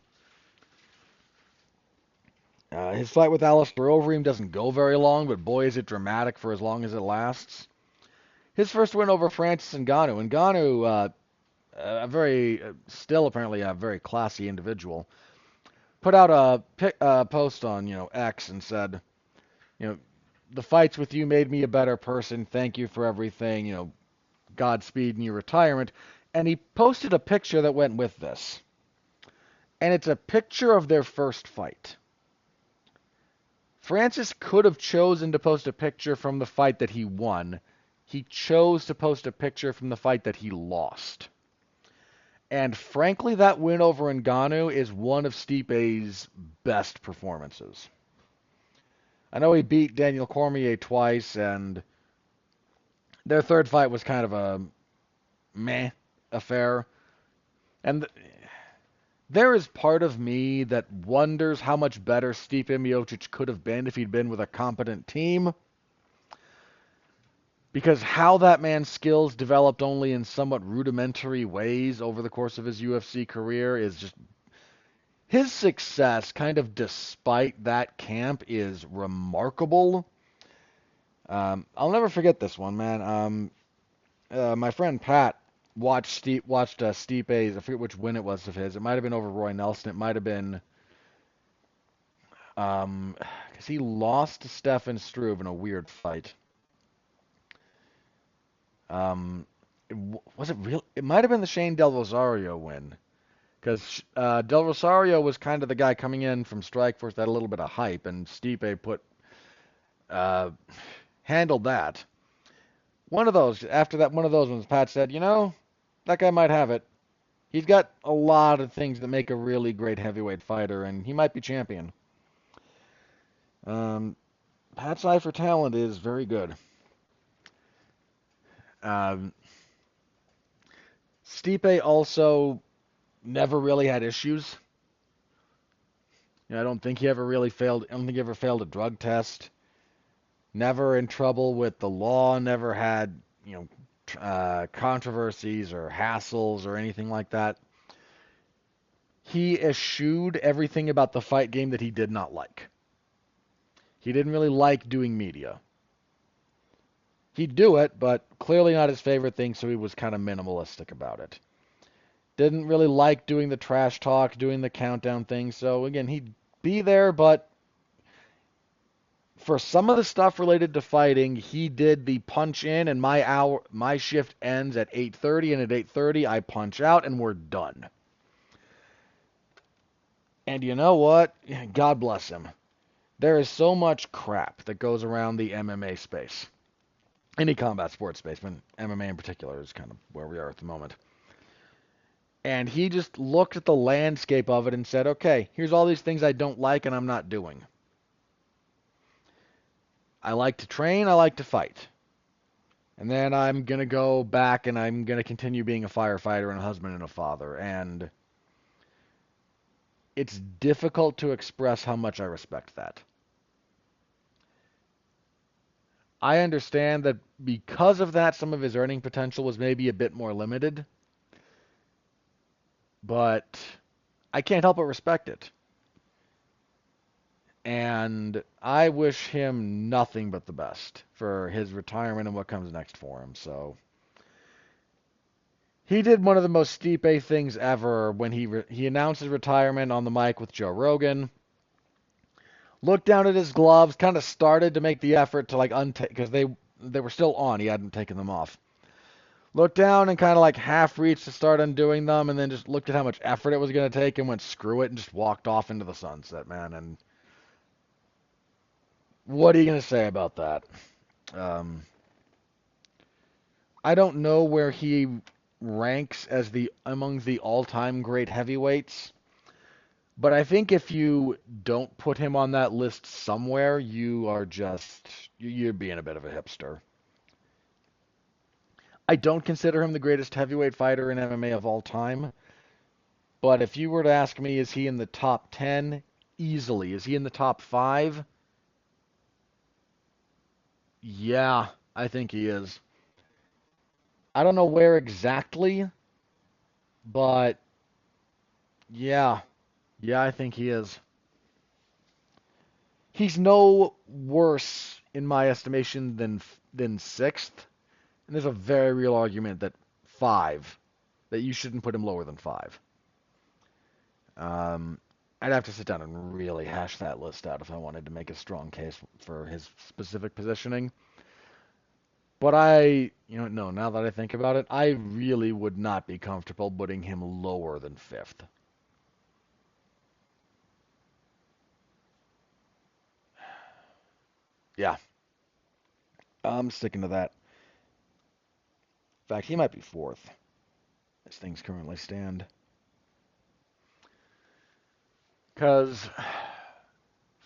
His fight with Alistair Overeem doesn't go very long, but boy is it dramatic for as long as it lasts. His first win over Francis Ngannou. Ngannou, still apparently a very classy individual. put out a post on, X and said, you know, the fights with you made me a better person. Thank you for everything. Godspeed in your retirement. And he posted a picture that went with this. And it's a picture of their first fight. Francis could have chosen to post a picture from the fight that he won. He chose to post a picture from the fight that he lost. And frankly, that win over Ngannou is one of Stipe's best performances. I know he beat Daniel Cormier twice, and their third fight was kind of a meh affair. And there is part of me that wonders how much better Stipe Miocic could have been if he'd been with a competent team. Because how that man's skills developed only in somewhat rudimentary ways over the course of his UFC career is just... His success, kind of despite that camp, is remarkable. I'll never forget this one, man. My friend Pat watched Stipe's, I forget which win it was of his. It might have been over Roy Nelson. It might have been... because he lost to Stefan Struve in a weird fight. Was it real? It might have been the Shane Del Rosario win, because Del Rosario was kind of the guy coming in from Strikeforce that had a little bit of hype, and Stipe handled that. One of those ones, Pat said, that guy might have it. He's got a lot of things that make a really great heavyweight fighter, and he might be champion. Pat's eye for talent is very good. Stipe also never really had issues. I don't think he ever really failed. I don't think he ever failed a drug test. Never in trouble with the law. Never had, controversies or hassles or anything like that. He eschewed everything about the fight game that he did not like. He didn't really like doing media. He'd do it, but clearly not his favorite thing, so he was kind of minimalistic about it. Didn't really like doing the trash talk, doing the countdown thing, so again, he'd be there, but for some of the stuff related to fighting, he did the punch in, and my shift ends at 8:30, and at 8:30 I punch out, and we're done. And you know what? God bless him. There is so much crap that goes around the MMA space. Any combat sports space, but MMA in particular is kind of where we are at the moment. And he just looked at the landscape of it and said, okay, here's all these things I don't like and I'm not doing. I like to train, I like to fight. And then I'm going to go back and I'm going to continue being a firefighter and a husband and a father. And it's difficult to express how much I respect that. I understand that because of that, some of his earning potential was maybe a bit more limited. But I can't help but respect it. And I wish him nothing but the best for his retirement and what comes next for him. So he did one of the most Stipe things ever when he announced his retirement on the mic with Joe Rogan. Looked down at his gloves, kind of started to make the effort to untake, because they were still on. He hadn't taken them off. Looked down and kind of half reached to start undoing them, and then just looked at how much effort it was going to take and went screw it and just walked off into the sunset, man. And what are you going to say about that? I don't know where he ranks as among the all-time great heavyweights, but I think if you don't put him on that list somewhere, you're being a bit of a hipster. I don't consider him the greatest heavyweight fighter in MMA of all time, but if you were to ask me, is he in the top 10? Easily. Is he in the top 5? Yeah, I think he is. I don't know where exactly, but yeah. Yeah, I think he is. He's no worse, in my estimation, than 6th. And there's a very real argument that 5, that you shouldn't put him lower than 5. I'd have to sit down and really hash that list out if I wanted to make a strong case for his specific positioning. But no, now that I think about it, I really would not be comfortable putting him lower than fifth. Yeah, I'm sticking to that. In fact, he might be fourth as things currently stand. Because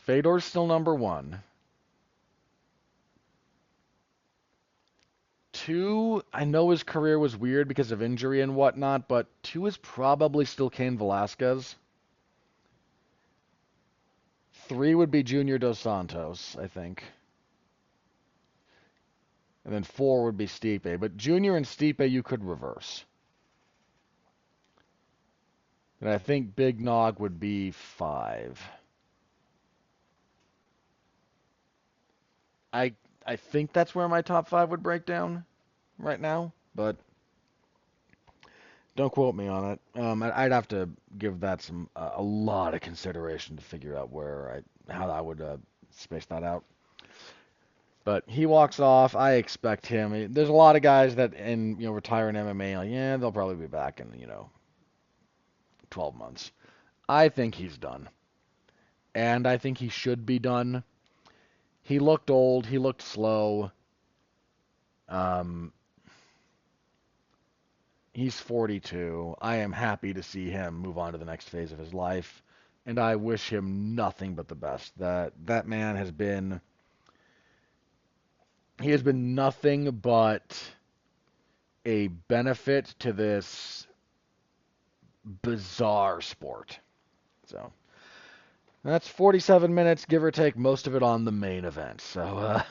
Fedor's still number one. Two, I know his career was weird because of injury and whatnot, but two is probably still Cain Velasquez. Three would be Junior Dos Santos, I think. And then four would be Stipe. But Junior and Stipe you could reverse. And I think Big Nog would be five. I I think that's where my top five would break down right now, but don't quote me on it. I'd have to give that a lot of consideration to figure out how I would space that out. But he walks off. I expect him. There's a lot of guys that retire in MMA. Like, yeah, they'll probably be back in 12 months. I think he's done, and I think he should be done. He looked old. He looked slow. Um, he's 42. I am happy to see him move on to the next phase of his life, and I wish him nothing but the best. That man he has been nothing but a benefit to this bizarre sport. So that's 47 minutes, give or take, most of it on the main event. So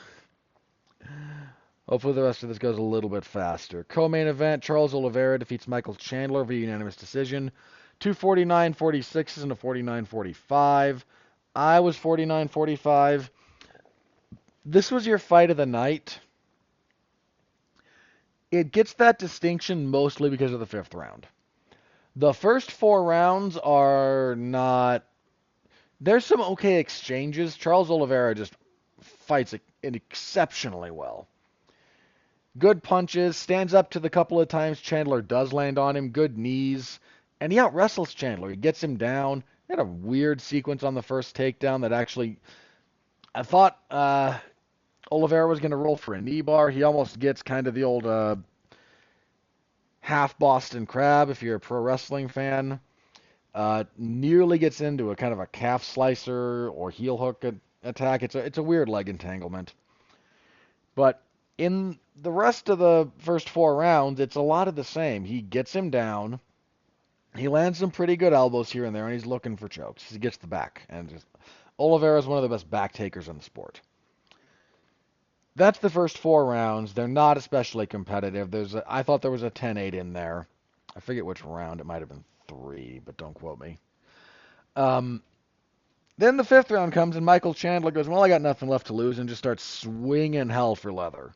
hopefully the rest of this goes a little bit faster. Co-main event, Charles Oliveira defeats Michael Chandler via unanimous decision. 249-46 and a 49-45. I was 49-45. This was your fight of the night. It gets that distinction mostly because of the fifth round. The first four rounds are not. There's some okay exchanges. Charles Oliveira just fights it exceptionally well. Good punches, stands up to the couple of times Chandler does land on him, good knees, and he out wrestles Chandler. He gets him down. He had a weird sequence on the first takedown that actually, I thought Oliveira was going to roll for a knee bar. He almost gets kind of the old half Boston Crab, if you're a pro wrestling fan. Nearly gets into a kind of a calf slicer or heel hook attack. It's a weird leg entanglement. But in the rest of the first four rounds, it's a lot of the same. He gets him down. He lands some pretty good elbows here and there, and he's looking for chokes. He gets the back. And Oliveira is one of the best back takers in the sport. That's the first four rounds. They're not especially competitive. I thought there was a 10-8 in there. I forget which round. It might have been 3, but don't quote me. Then the fifth round comes, and Michael Chandler goes, well, I got nothing left to lose, and just starts swinging hell for leather.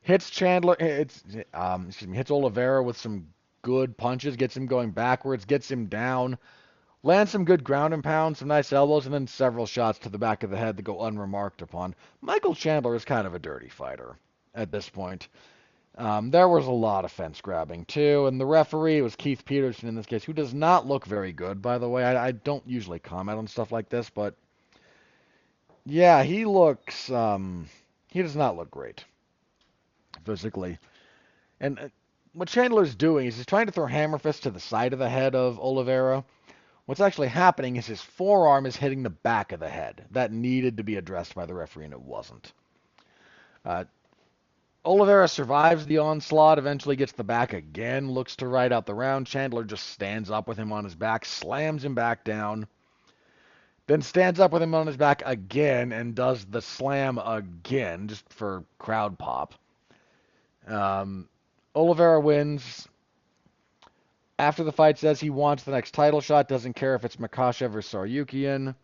Hits Chandler, hits Oliveira with some good punches, gets him going backwards, gets him down, lands some good ground and pound, some nice elbows, and then several shots to the back of the head that go unremarked upon. Michael Chandler is kind of a dirty fighter at this point. There was a lot of fence grabbing too, and the referee was Keith Peterson in this case, who does not look very good, by the way. I don't usually comment on stuff like this, but yeah, he does not look great physically. And what Chandler's doing is he's trying to throw hammer fists to the side of the head of Oliveira. What's actually happening is his forearm is hitting the back of the head. That needed to be addressed by the referee, and it wasn't. Oliveira survives the onslaught, eventually gets the back again, looks to ride out the round. Chandler just stands up with him on his back, slams him back down, then stands up with him on his back again and does the slam again, just for crowd pop. Oliveira wins. After the fight, says he wants the next title shot, doesn't care if it's Makhachev or Saryukian.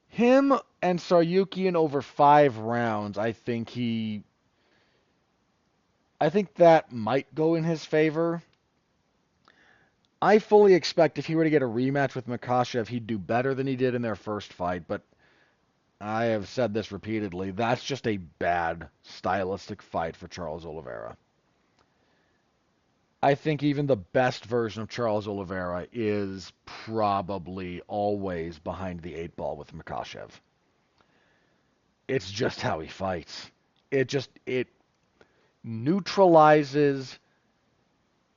Him and Saryukian over 5 rounds, I think he I think that might go in his favor. I fully expect if he were to get a rematch with Makhachev, he'd do better than he did in their first fight, but I have said this repeatedly. That's just a bad stylistic fight for Charles Oliveira. I think even the best version of Charles Oliveira is probably always behind the eight ball with Makhachev. It's just how he fights. It neutralizes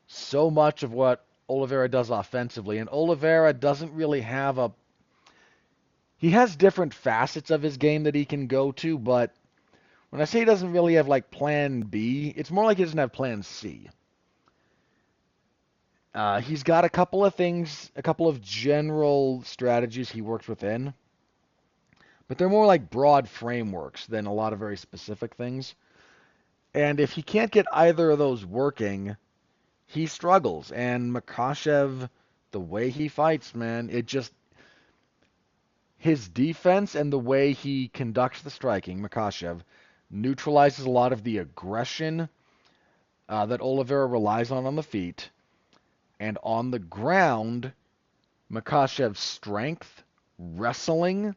so much of what Oliveira does offensively, and Oliveira doesn't really have a. He has different facets of his game that he can go to, but when I say he doesn't really have like plan B, it's more like he doesn't have plan C. He's got a couple of things, a couple of general strategies he works within, but they're more like broad frameworks than a lot of very specific things. And if he can't get either of those working, he struggles. And Makhachev, the way he fights, man, it just his defense and the way he conducts the striking, Makhachev, neutralizes a lot of the aggression that Oliveira relies on the feet. And on the ground, Makhachev's strength, wrestling,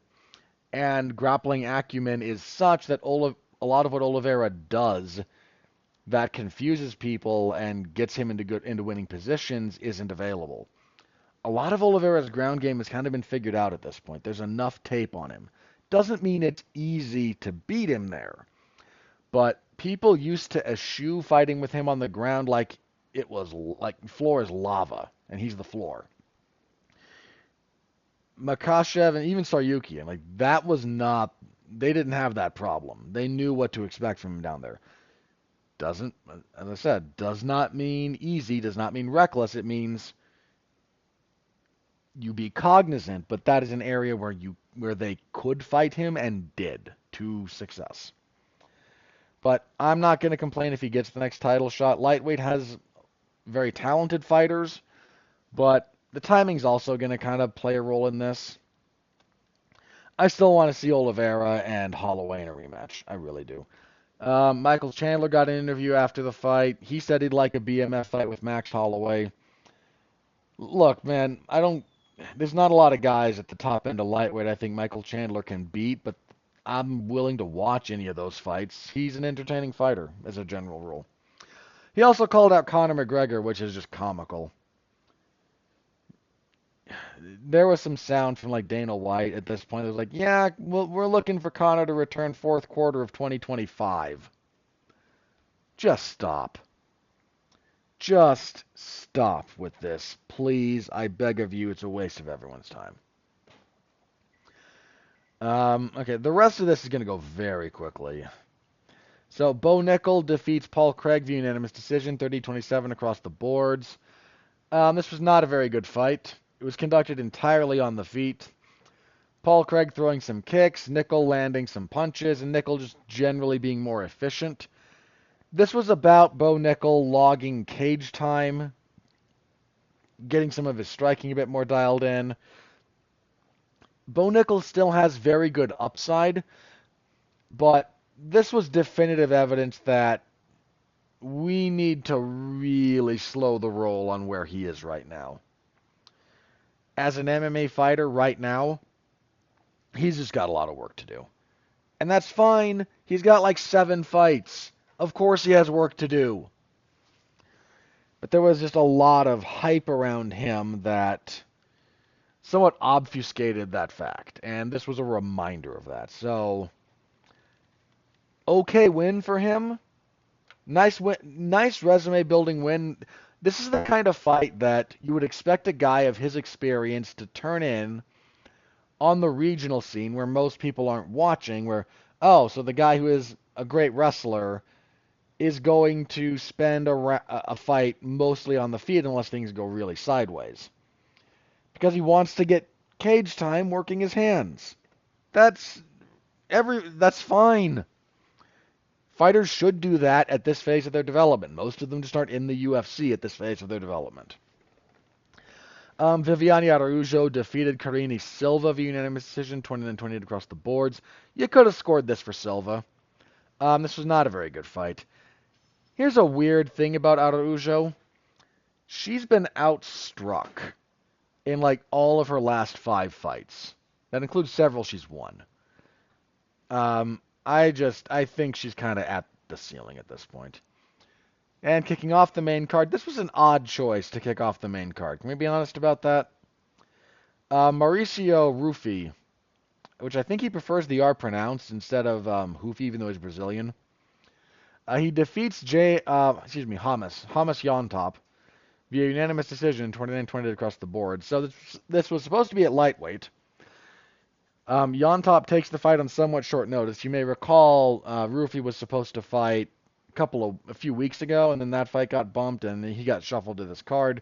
and grappling acumen is such that a lot of what Oliveira does that confuses people and gets him into winning positions isn't available. A lot of Oliveira's ground game has kind of been figured out at this point. There's enough tape on him. Doesn't mean it's easy to beat him there, but people used to eschew fighting with him on the ground like it was like floor is lava and he's the floor. Makhachev and even Saryukian, like that was not. They didn't have that problem. They knew what to expect from him down there. Doesn't, as I said, does not mean easy. Does not mean reckless. It means you be cognizant. But that is an area where they could fight him and did to success. But I'm not going to complain if he gets the next title shot. Lightweight has very talented fighters, but the timing's also going to kind of play a role in this. I still want to see Oliveira and Holloway in a rematch. I really do. Michael Chandler got an interview after the fight. He said he'd like a BMF fight with Max Holloway. Look, man, there's not a lot of guys at the top end of lightweight I think Michael Chandler can beat, but I'm willing to watch any of those fights. He's an entertaining fighter, as a general rule. He also called out Conor McGregor, which is just comical. There was some sound from like Dana White at this point. It was like, yeah, well, we're looking for Conor to return fourth quarter of 2025. Just stop. Just stop with this. Please, I beg of you, it's a waste of everyone's time. Okay, the rest of this is going to go very quickly. So, Bo Nickel defeats Paul Craig via unanimous decision, 30-27 across the boards. This was not a very good fight. It was conducted entirely on the feet. Paul Craig throwing some kicks, Nickel landing some punches, and Nickel just generally being more efficient. This was about Bo Nickel logging cage time, getting some of his striking a bit more dialed in. Bo Nickel still has very good upside, but this was definitive evidence that we need to really slow the roll on where he is right now. As an MMA fighter right now, he's just got a lot of work to do. And that's fine. He's got like 7 fights. Of course he has work to do. But there was just a lot of hype around him that somewhat obfuscated that fact. And this was a reminder of that. So, okay win for him. Nice win, nice resume building win. This is the kind of fight that you would expect a guy of his experience to turn in on the regional scene where most people aren't watching, where, oh, so the guy who is a great wrestler is going to spend a fight mostly on the feet unless things go really sideways. Because he wants to get cage time working his hands. That's fine. Fighters should do that at this phase of their development. Most of them just aren't in the UFC at this phase of their development. Viviane Araújo defeated Karine Silva via unanimous decision, 29-28 across the boards. You could have scored this for Silva. This was not a very good fight. Here's a weird thing about Araujo. She's been outstruck in like all of her last 5 fights. That includes several she's won. I think she's kind of at the ceiling at this point. And kicking off the main card, this was an odd choice to kick off the main card. Can we be honest about that? Mauricio Rufy, which I think he prefers the R pronounced instead of Hoofy, even though he's Brazilian. He defeats Hamas Yontop via unanimous decision, 29-20 across the board. So this was supposed to be at lightweight. Yontop takes the fight on somewhat short notice. You may recall Rufy was supposed to fight a few weeks ago, and then that fight got bumped, and he got shuffled to this card.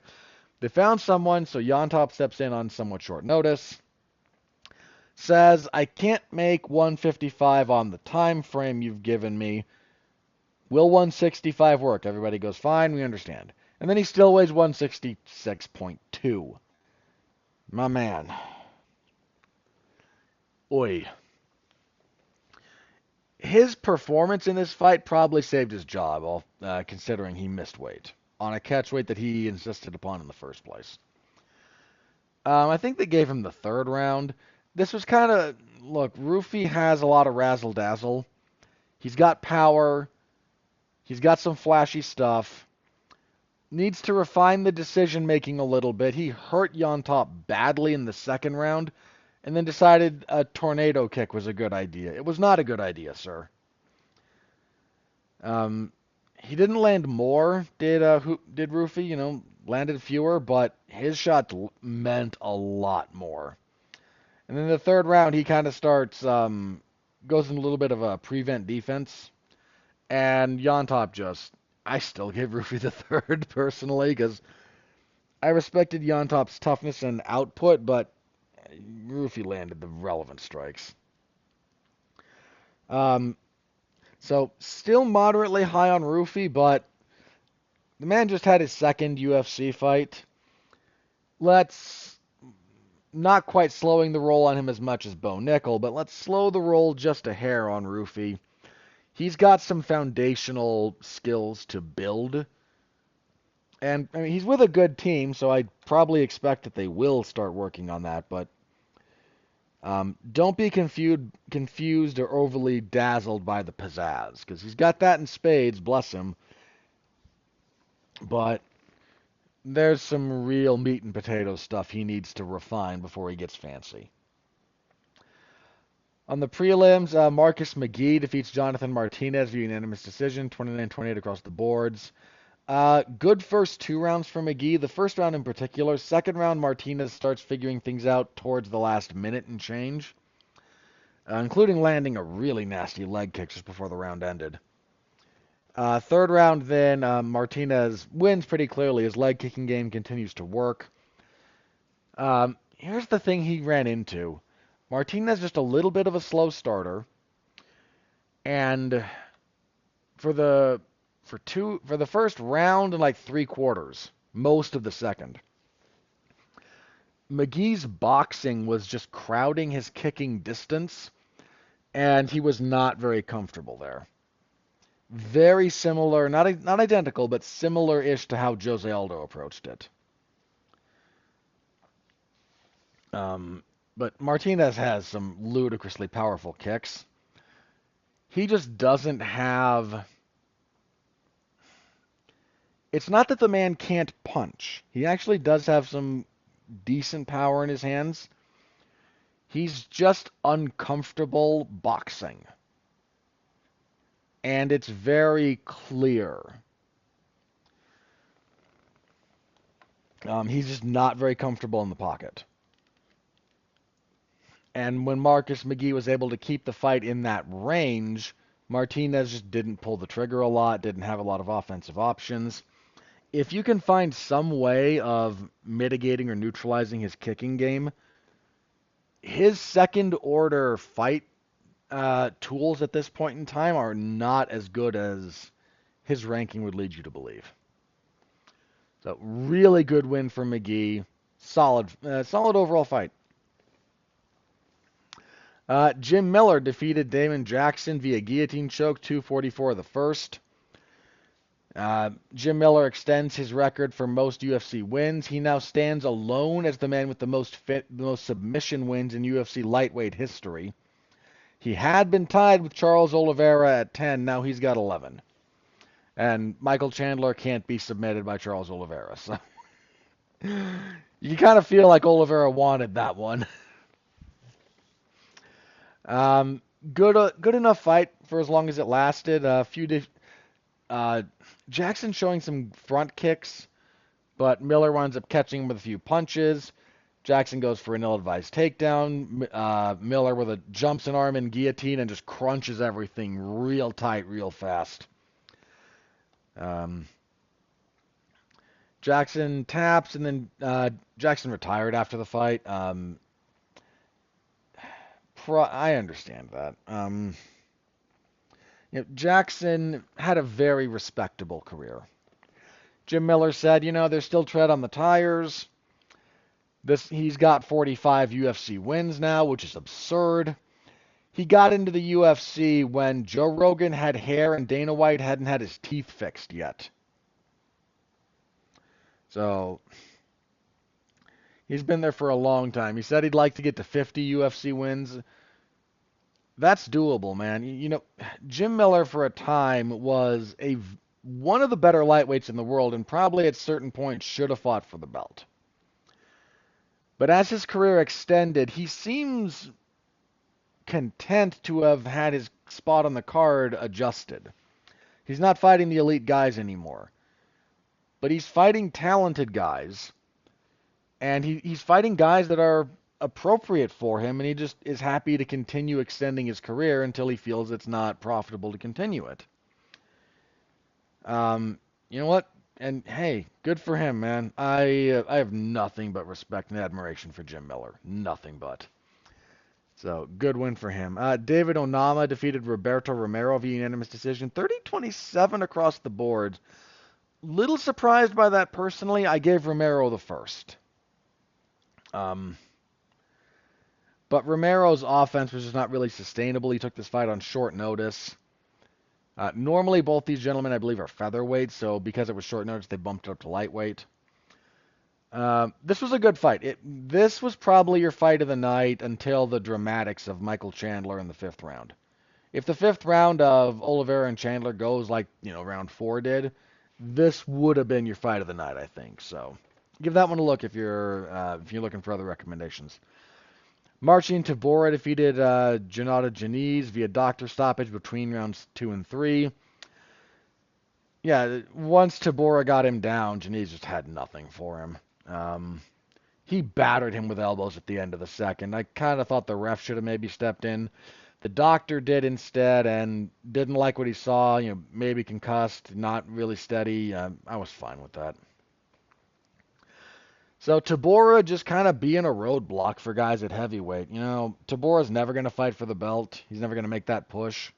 They found someone, so Yontop steps in on somewhat short notice. Says, I can't make 155 on the time frame you've given me. Will 165 work? Everybody goes, fine, we understand. And then he still weighs 166.2. My man. Oi. His performance in this fight probably saved his job, considering he missed weight on a catch weight that he insisted upon in the first place. I think they gave him the third round. This was kind of, look, Rufy has a lot of razzle-dazzle. He's got power. He's got some flashy stuff. Needs to refine the decision-making a little bit. He hurt Yontop badly in the second round, and then decided a tornado kick was a good idea. It was not a good idea, sir. He didn't land more, did Rufy, landed fewer, but his shot meant a lot more. And then the third round, he kind of goes in a little bit of a prevent defense, and Yontop I still give Rufy the third, personally, because I respected Yontop's toughness and output, but Rufy landed the relevant strikes. So still moderately high on Rufy, but the man just had his second UFC fight. Let's not quite slowing the roll on him as much as Bo Nickel, but let's slow the roll just a hair on Rufy. He's got some foundational skills to build. And I mean, he's with a good team, so I probably expect that they will start working on that, but don't be confused or overly dazzled by the pizzazz, because he's got that in spades, bless him. But there's some real meat and potato stuff he needs to refine before he gets fancy. On the prelims, Marcus McGee defeats Jonathan Martinez via unanimous decision, 29-28 across the boards. Good first 2 rounds for McGee. The first round in particular. Second round, Martinez starts figuring things out towards the last minute and change, including landing a really nasty leg kick just before the round ended. Third round, then, Martinez wins pretty clearly. His leg kicking game continues to work. Here's the thing he ran into. Martinez just a little bit of a slow starter, and for the first round and like 3/4, most of the second, McGee's boxing was just crowding his kicking distance, and he was not very comfortable there. Very similar, not identical, but similar-ish to how Jose Aldo approached it. But Martinez has some ludicrously powerful kicks. He just doesn't have... It's not that the man can't punch. He actually does have some decent power in his hands. He's just uncomfortable boxing. And it's very clear. He's just not very comfortable in the pocket. And when Marcus McGee was able to keep the fight in that range, Martinez just didn't pull the trigger a lot, didn't have a lot of offensive options. If you can find some way of mitigating or neutralizing his kicking game, his second order fight tools at this point in time are not as good as his ranking would lead you to believe. So really good win for McGee. Solid overall fight. Jim Miller defeated Damon Jackson via guillotine choke, 2:44 the first. Jim Miller extends his record for most UFC wins. He now stands alone as the man with the most submission wins in UFC lightweight history. He had been tied with Charles Oliveira at 10. Now he's got 11. And Michael Chandler can't be submitted by Charles Oliveira. So you kind of feel like Oliveira wanted that one. Um, good enough fight for as long as it lasted. Uh, Jackson showing some front kicks, but Miller winds up catching him with a few punches. Jackson goes for an ill-advised takedown. Miller with a jumps an arm and guillotine and just crunches everything real tight, real fast. Jackson taps, and then Jackson retired after the fight. I understand that. Jackson had a very respectable career. Jim Miller said, there's still tread on the tires. He's got 45 UFC wins now, which is absurd. He got into the UFC when Joe Rogan had hair and Dana White hadn't had his teeth fixed yet. So he's been there for a long time. He said he'd like to get to 50 UFC wins. That's doable, man. Jim Miller for a time was one of the better lightweights in the world, and probably at certain points should have fought for the belt. But as his career extended, he seems content to have had his spot on the card adjusted. He's not fighting the elite guys anymore. But he's fighting talented guys. And he's fighting guys that are appropriate for him, and he just is happy to continue extending his career until he feels it's not profitable to continue it. You know what? And hey, good for him, man. I have nothing but respect and admiration for Jim Miller. Nothing but. So, good win for him. David Onama defeated Roberto Romero via unanimous decision. 30-27 across the board. Little surprised by that personally. I gave Romero the first. But Romero's offense was just not really sustainable. He took this fight on short notice. Normally, both these gentlemen, I believe, are featherweights, so because it was short notice, they bumped it up to lightweight. This was a good fight. This was probably your fight of the night until the dramatics of Michael Chandler in the 5th round. If the 5th round of Oliveira and Chandler goes like, round 4 did, this would have been your fight of the night, I think. So give that one a look if you're looking for other recommendations. Marcin Tybura defeated Gennady Janiz via doctor stoppage between rounds 2 and 3. Yeah, once Tybura got him down, Janiz just had nothing for him. He battered him with elbows at the end of the second. I kind of thought the ref should have maybe stepped in. The doctor did instead and didn't like what he saw. Maybe concussed, not really steady. I was fine with that. So Tybura just kind of being a roadblock for guys at heavyweight. Tybura's never going to fight for the belt. He's never going to make that push.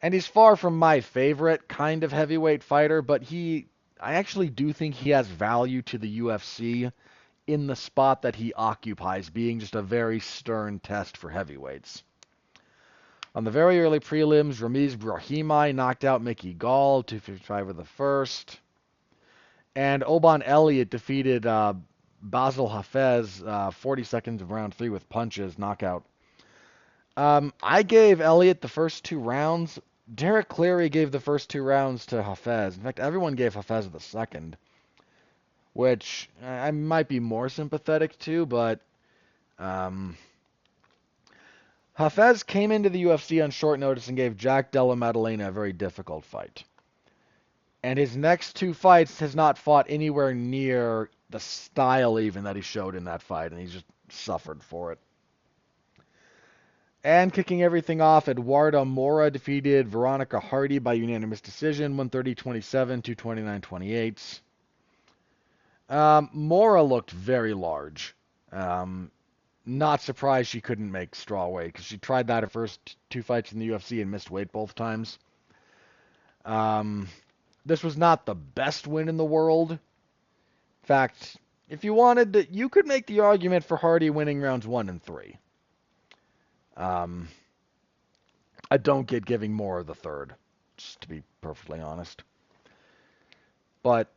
And he's far from my favorite kind of heavyweight fighter, but I actually do think he has value to the UFC in the spot that he occupies, being just a very stern test for heavyweights. On the very early prelims, Ramiz Brahimaj knocked out Mickey Gall, 255 of the first. And Oban Elliott defeated Basil Hafez 40 seconds of round 3 with punches, knockout. I gave Elliott the first 2 rounds. Derek Cleary gave the first 2 rounds to Hafez. In fact, everyone gave Hafez the second, which I might be more sympathetic to, but Hafez came into the UFC on short notice and gave Jack Della Maddalena a very difficult fight. And his next 2 fights has not fought anywhere near the style even that he showed in that fight, and he's just suffered for it. And kicking everything off, Eduardo Mora defeated Veronica Hardy by unanimous decision, 130-27 to 29-28. Mora looked very large. Not surprised she couldn't make strawweight, because she tried that her first 2 fights in the UFC and missed weight both times. This was not the best win in the world. In fact, if you wanted to, you could make the argument for Hardy winning rounds 1 and 3. I don't get giving Mora the third, just to be perfectly honest. but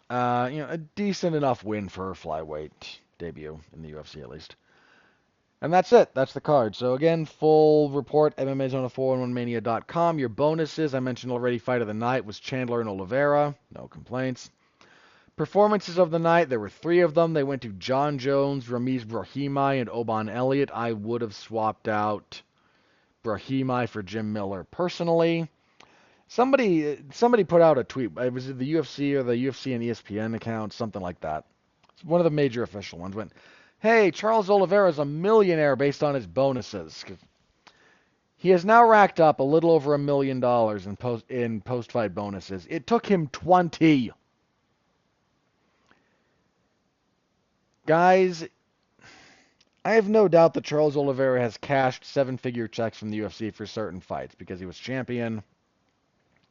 a decent enough win for her flyweight debut in the UFC at least. And that's it. That's the card. So again, full report, MMA's on 411mania.com. Your bonuses, I mentioned already, fight of the night was Chandler and Oliveira. No complaints. Performances of the night, there were 3 of them. They went to John Jones, Ramiz Brahimaj, and Oban Elliott. I would have swapped out Brahimaj for Jim Miller personally. Somebody put out a tweet. It was the UFC or the UFC and ESPN account, something like that. It's one of the major official ones. Went, hey, Charles Oliveira is a millionaire based on his bonuses. He has now racked up a little over $1 million in post-fight bonuses. It took him 20. Guys, I have no doubt that Charles Oliveira has cashed 7-figure checks from the UFC for certain fights because he was champion.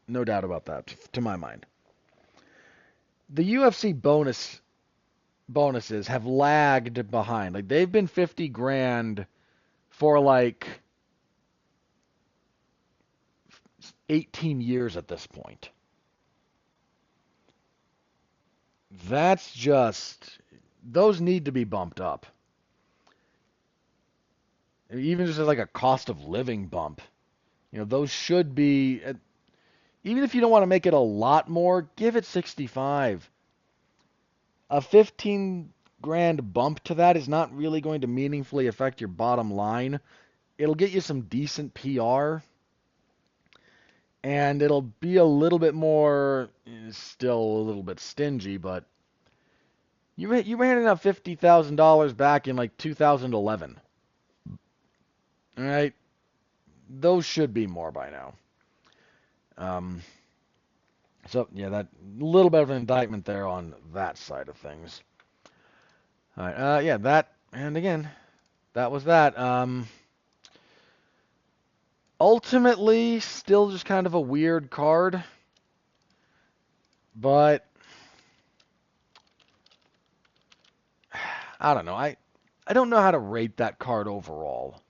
No doubt about that, to my mind. The UFC bonuses have lagged behind. Like, they've been 50 grand for like 18 years at this point. That's just, those need to be bumped up. Even just as like a cost of living bump. Those should be, even if you don't want to make it a lot more, give it 65. A 15 grand bump to that is not really going to meaningfully affect your bottom line. It'll get you some decent PR, and it'll be a little bit more, still a little bit stingy, but you were handing out $50,000 back in like 2011. All right, those should be more by now. So yeah, that little bit of an indictment there on that side of things. All right, yeah, that, and again, that was that. Ultimately, still just kind of a weird card, but I don't know. I don't know how to rate that card overall.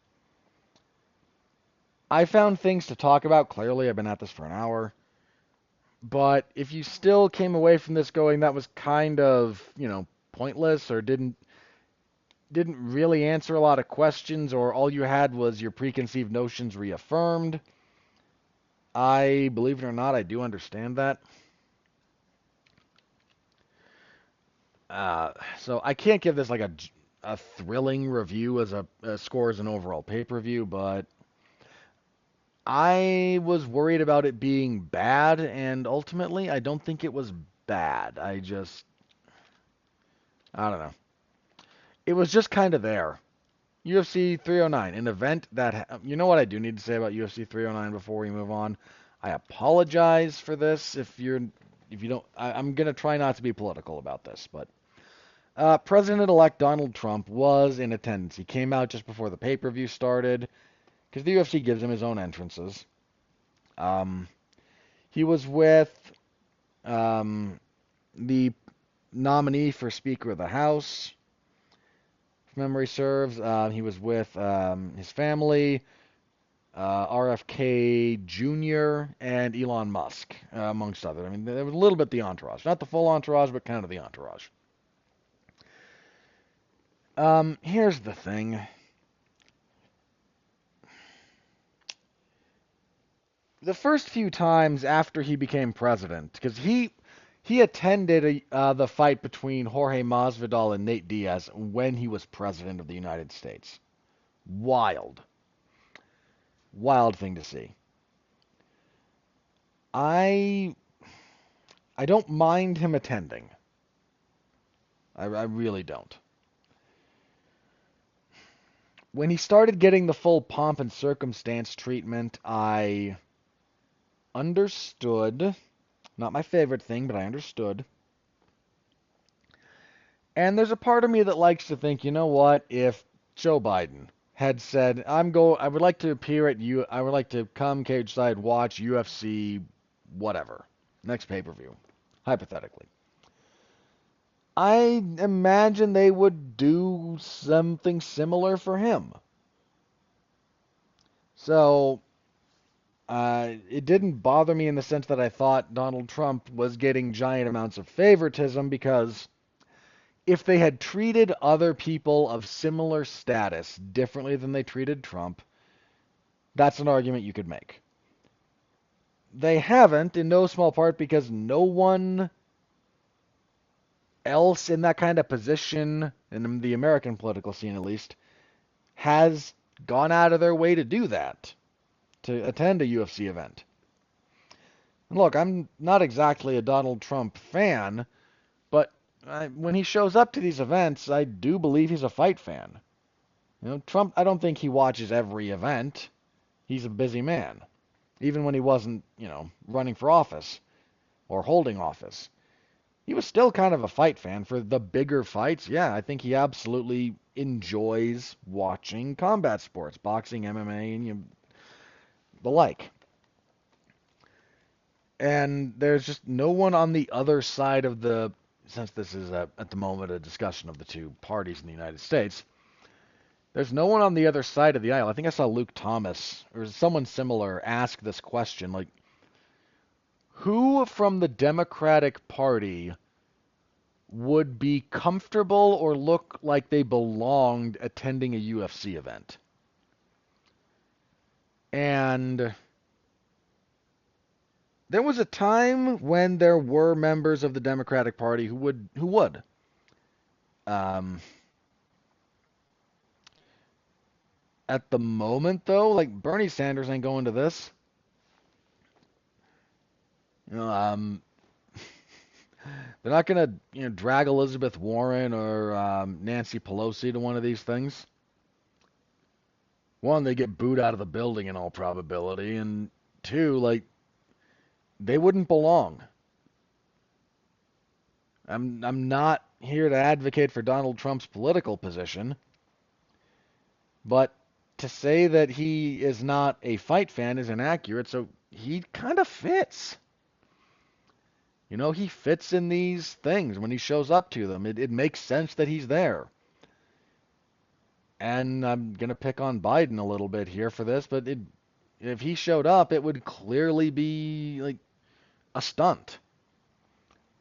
I found things to talk about. Clearly, I've been at this for an hour. But if you still came away from this going, that was kind of, pointless, or didn't really answer a lot of questions, or all you had was your preconceived notions reaffirmed, I, believe it or not, I do understand that. So I can't give this like a thrilling review as a score as an overall pay-per-view, but I was worried about it being bad, and ultimately I don't think it was bad. I don't know. It was just kind of there. UFC 309, an event that, you know what I do need to say about UFC 309 before we move on? I apologize for this if you don't, I'm going to try not to be political about this, but President-elect Donald Trump was in attendance. He came out just before the pay-per-view started, because the UFC gives him his own entrances. He was with the nominee for Speaker of the House, if memory serves. He was with his family, RFK Jr., and Elon Musk, amongst others. I mean, there was a little bit the entourage. Not the full entourage, but kind of the entourage. Here's the thing. The first few times after he became president, because he attended the fight between Jorge Masvidal and Nate Diaz when he was president of the United States. Wild thing to see. I don't mind him attending. I really don't. When he started getting the full pomp and circumstance treatment, I understood. Not my favorite thing, but I understood. And there's a part of me that likes to think, you know what, if Joe Biden had said, I would like to appear at I would like to come cage side, watch UFC, whatever, next pay-per-view, hypothetically. I imagine they would do something similar for him. So, It didn't bother me in the sense that I thought Donald Trump was getting giant amounts of favoritism, because if they had treated other people of similar status differently than they treated Trump, that's an argument you could make. They haven't, in no small part because no one else in that kind of position, in the American political scene at least, has gone out of their way to do that, to attend a UFC event. And look, I'm not exactly a Donald Trump fan, but when he shows up to these events, I do believe he's a fight fan. Trump, I don't think he watches every event. He's a busy man, even when he wasn't, running for office or holding office. He was still kind of a fight fan for the bigger fights. Yeah, I think he absolutely enjoys watching combat sports, boxing, MMA, and the like. And there's just no one on the other side of since this is at the moment a discussion of the two parties in the United States, there's no one on the other side of the aisle. I think I saw Luke Thomas or someone similar ask this question, like, who from the Democratic Party would be comfortable or look like they belonged attending a UFC event? And there was a time when there were members of the Democratic Party who would. Um, at the moment, though, like Bernie Sanders ain't going to this. You know, they're not gonna, drag Elizabeth Warren or Nancy Pelosi to one of these things. One, they get booed out of the building in all probability, and two, like, they wouldn't belong. I'm not here to advocate for Donald Trump's political position, but to say that he is not a fight fan is inaccurate. So he kind of fits. He fits in these things when he shows up to them. It makes sense that he's there. And I'm going to pick on Biden a little bit here for this, but if he showed up, it would clearly be like a stunt.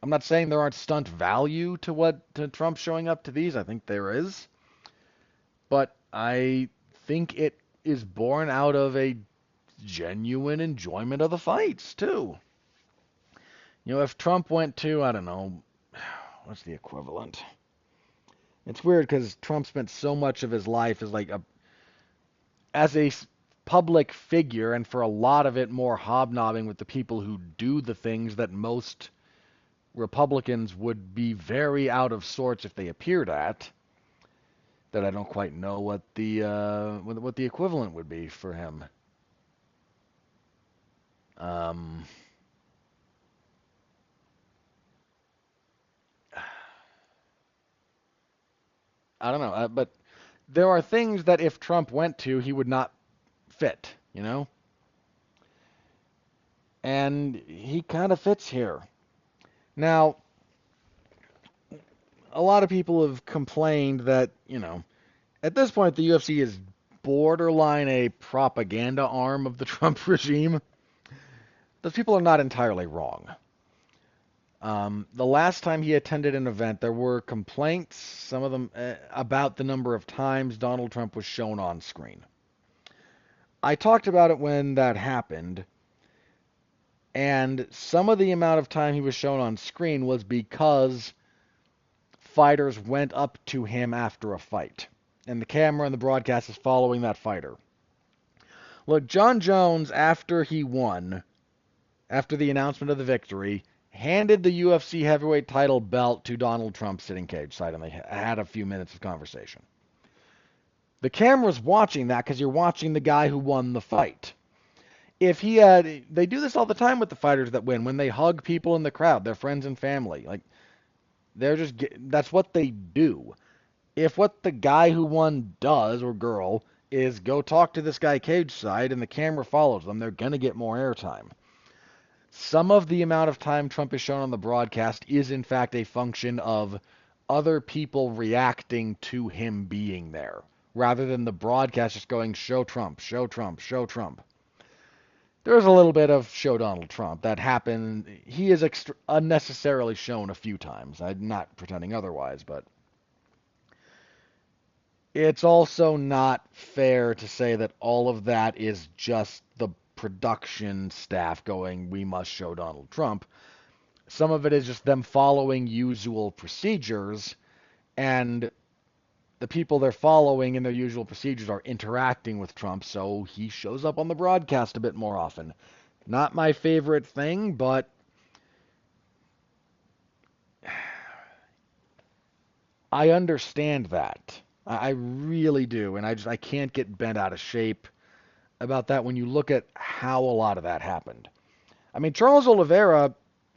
I'm not saying there aren't stunt value to Trump showing up to these. I think there is. But I think it is born out of a genuine enjoyment of the fights, too. If Trump went to, I don't know, what's the equivalent? It's weird because Trump spent so much of his life as a public figure, and for a lot of it more hobnobbing with the people who do the things that most Republicans would be very out of sorts if they appeared at, that I don't quite know what the equivalent would be for him. Um, I don't know, but there are things that if Trump went to, he would not fit. And he kind of fits here. Now, a lot of people have complained that, at this point the UFC is borderline a propaganda arm of the Trump regime. Those people are not entirely wrong. The last time he attended an event, there were complaints, some of them about the number of times Donald Trump was shown on screen. I talked about it when that happened, and some of the amount of time he was shown on screen was because fighters went up to him after a fight, and the camera and the broadcast is following that fighter. Look, John Jones, after he won, after the announcement of the victory, handed the UFC heavyweight title belt to Donald Trump sitting cage side, and they had a few minutes of conversation. The camera's watching that because you're watching the guy who won the fight. If he had, they do this all the time with the fighters that win, when they hug people in the crowd, their friends and family. Like, that's what they do. If what the guy who won does, or girl, is go talk to this guy cage side and the camera follows them, they're going to get more airtime. Some of the amount of time Trump is shown on the broadcast is in fact a function of other people reacting to him being there, rather than the broadcast just going, show Trump, show Trump, show Trump. there's a little bit of show Donald Trump that happened. He is unnecessarily shown a few times. I'm not pretending otherwise, but it's also not fair to say that all of that is just the production staff going, we must show Donald Trump. Some of it is just them following usual procedures, and the people they're following in their usual procedures are interacting with Trump, so he shows up on the broadcast a bit more often. Not my favorite thing, but I understand that. I really do, and I can't get bent out of shape about that when you look at how a lot of that happened. I mean, Charles Oliveira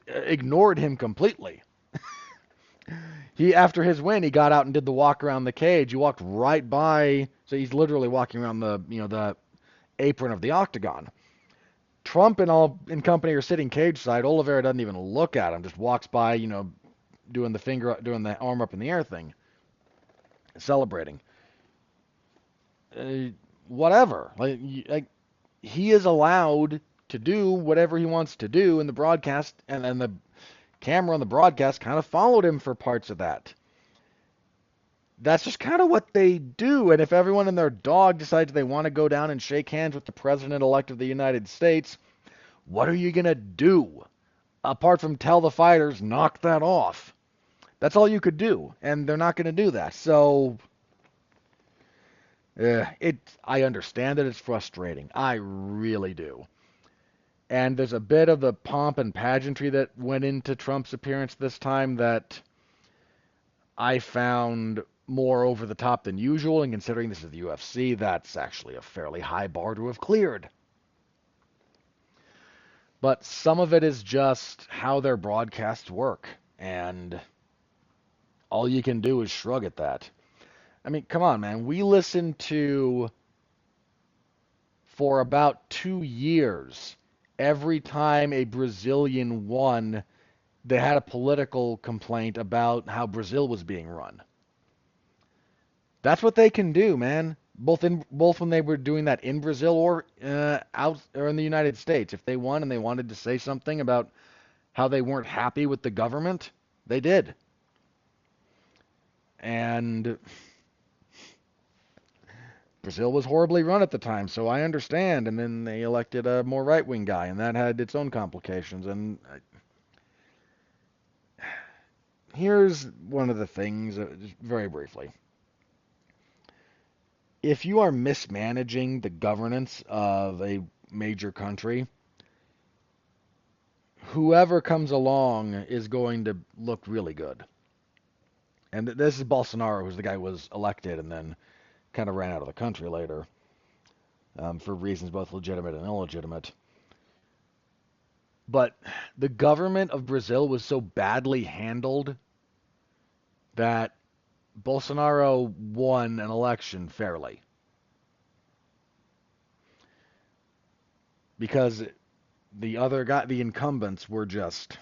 ignored him completely. He, after his win, he got out and did the walk around the cage. He walked right by, so he's literally walking around the apron of the octagon. Trump and all in company are sitting cage side. Oliveira doesn't even look at him, just walks by, doing the arm up in the air thing, celebrating. Uh, Whatever. Like he is allowed to do whatever he wants to do in the broadcast, and then the camera on the broadcast kind of followed him for parts of that. That's just kind of what they do. And if everyone and their dog decides they want to go down and shake hands with the president-elect of the United States, what are you going to do? Apart from tell the fighters, knock that off. That's all you could do. And they're not going to do that. So, I understand that it's frustrating. I really do. And there's a bit of the pomp and pageantry that went into Trump's appearance this time that I found more over the top than usual, and considering this is the UFC, that's actually a fairly high bar to have cleared. But some of it is just how their broadcasts work, and all you can do is shrug at that. I mean, come on, man. We listened to, for about 2 years, every time a Brazilian won, they had a political complaint about how Brazil was being run. That's what they can do, man. Both when they were doing that in Brazil or out or in the United States. If they won and they wanted to say something about how they weren't happy with the government, they did. And Brazil was horribly run at the time, so I understand. And then they elected a more right-wing guy, and that had its own complications. And here's one of the things, just very briefly. If you are mismanaging the governance of a major country, whoever comes along is going to look really good. And this is Bolsonaro, who's the guy who was elected and then kind of ran out of the country later for reasons both legitimate and illegitimate. But the government of Brazil was so badly handled that Bolsonaro won an election fairly. Because the other guy, the incumbents were just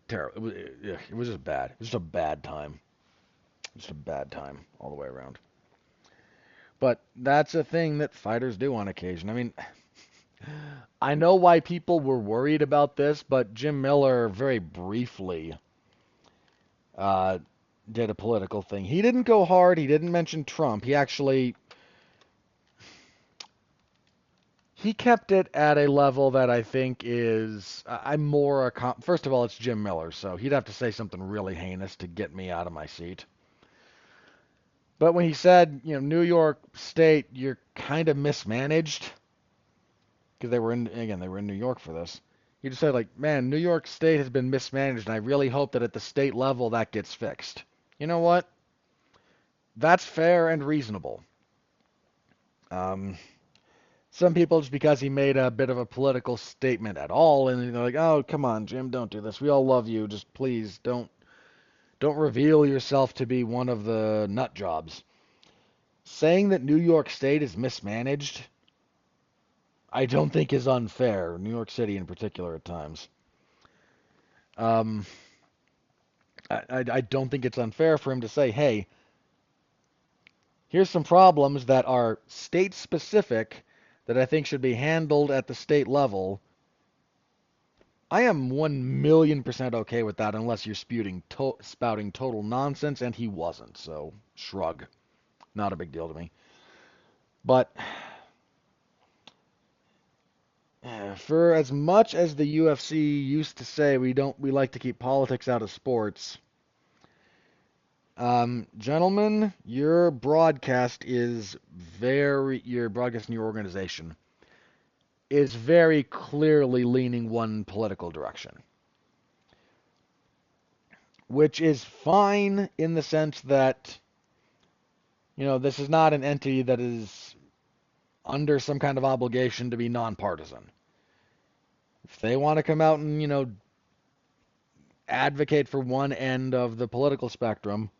terrible. It was just bad. It was just a bad time. Just a bad time all the way around. But that's a thing that fighters do on occasion. I mean, I know why people were worried about this, but Jim Miller very briefly uh, did a political thing. He didn't go hard. He didn't mention Trump. He kept it at a level that I think is I'm more first of all, it's Jim Miller, so he'd have to say something really heinous to get me out of my seat. But when he said, New York State, you're kind of mismanaged, because they were in New York for this. He just said, like, man, New York State has been mismanaged, and I really hope that at the state level that gets fixed. You know what? That's fair and reasonable. Some people, just because he made a bit of a political statement at all, and they're like, oh, come on, Jim, don't do this. We all love you. Just please don't reveal yourself to be one of the nut jobs. Saying that New York State is mismanaged, I don't think is unfair. New York City in particular at times. Um, I don't think it's unfair for him to say, hey, Here's some problems that are state-specific that I think should be handled at the state level. I am 1,000,000% okay with that unless you're spouting total nonsense, and he wasn't, so shrug. Not a big deal to me. But for as much as the UFC used to say we like to keep politics out of sports, gentlemen, your broadcast in your organization is very clearly leaning one political direction, which is fine in the sense that, this is not an entity that is under some kind of obligation to be nonpartisan. If they want to come out and, advocate for one end of the political spectrum,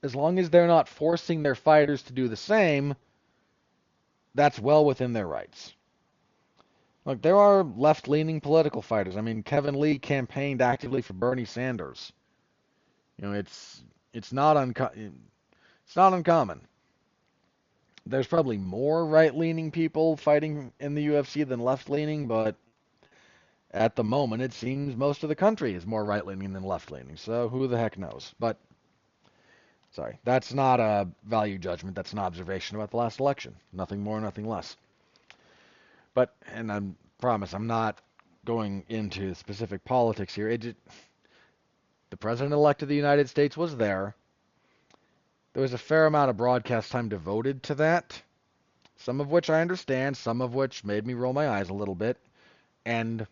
as long as they're not forcing their fighters to do the same, that's well within their rights. Look, there are left-leaning political fighters. I mean, Kevin Lee campaigned actively for Bernie Sanders. It's not uncommon. There's probably more right-leaning people fighting in the UFC than left-leaning, but at the moment it seems most of the country is more right-leaning than left-leaning. So who the heck knows? But sorry, that's not a value judgment. That's an observation about the last election. Nothing more, nothing less. And I promise I'm not going into specific politics here. The president-elect of the United States was there. There was a fair amount of broadcast time devoted to that, some of which I understand, some of which made me roll my eyes a little bit. And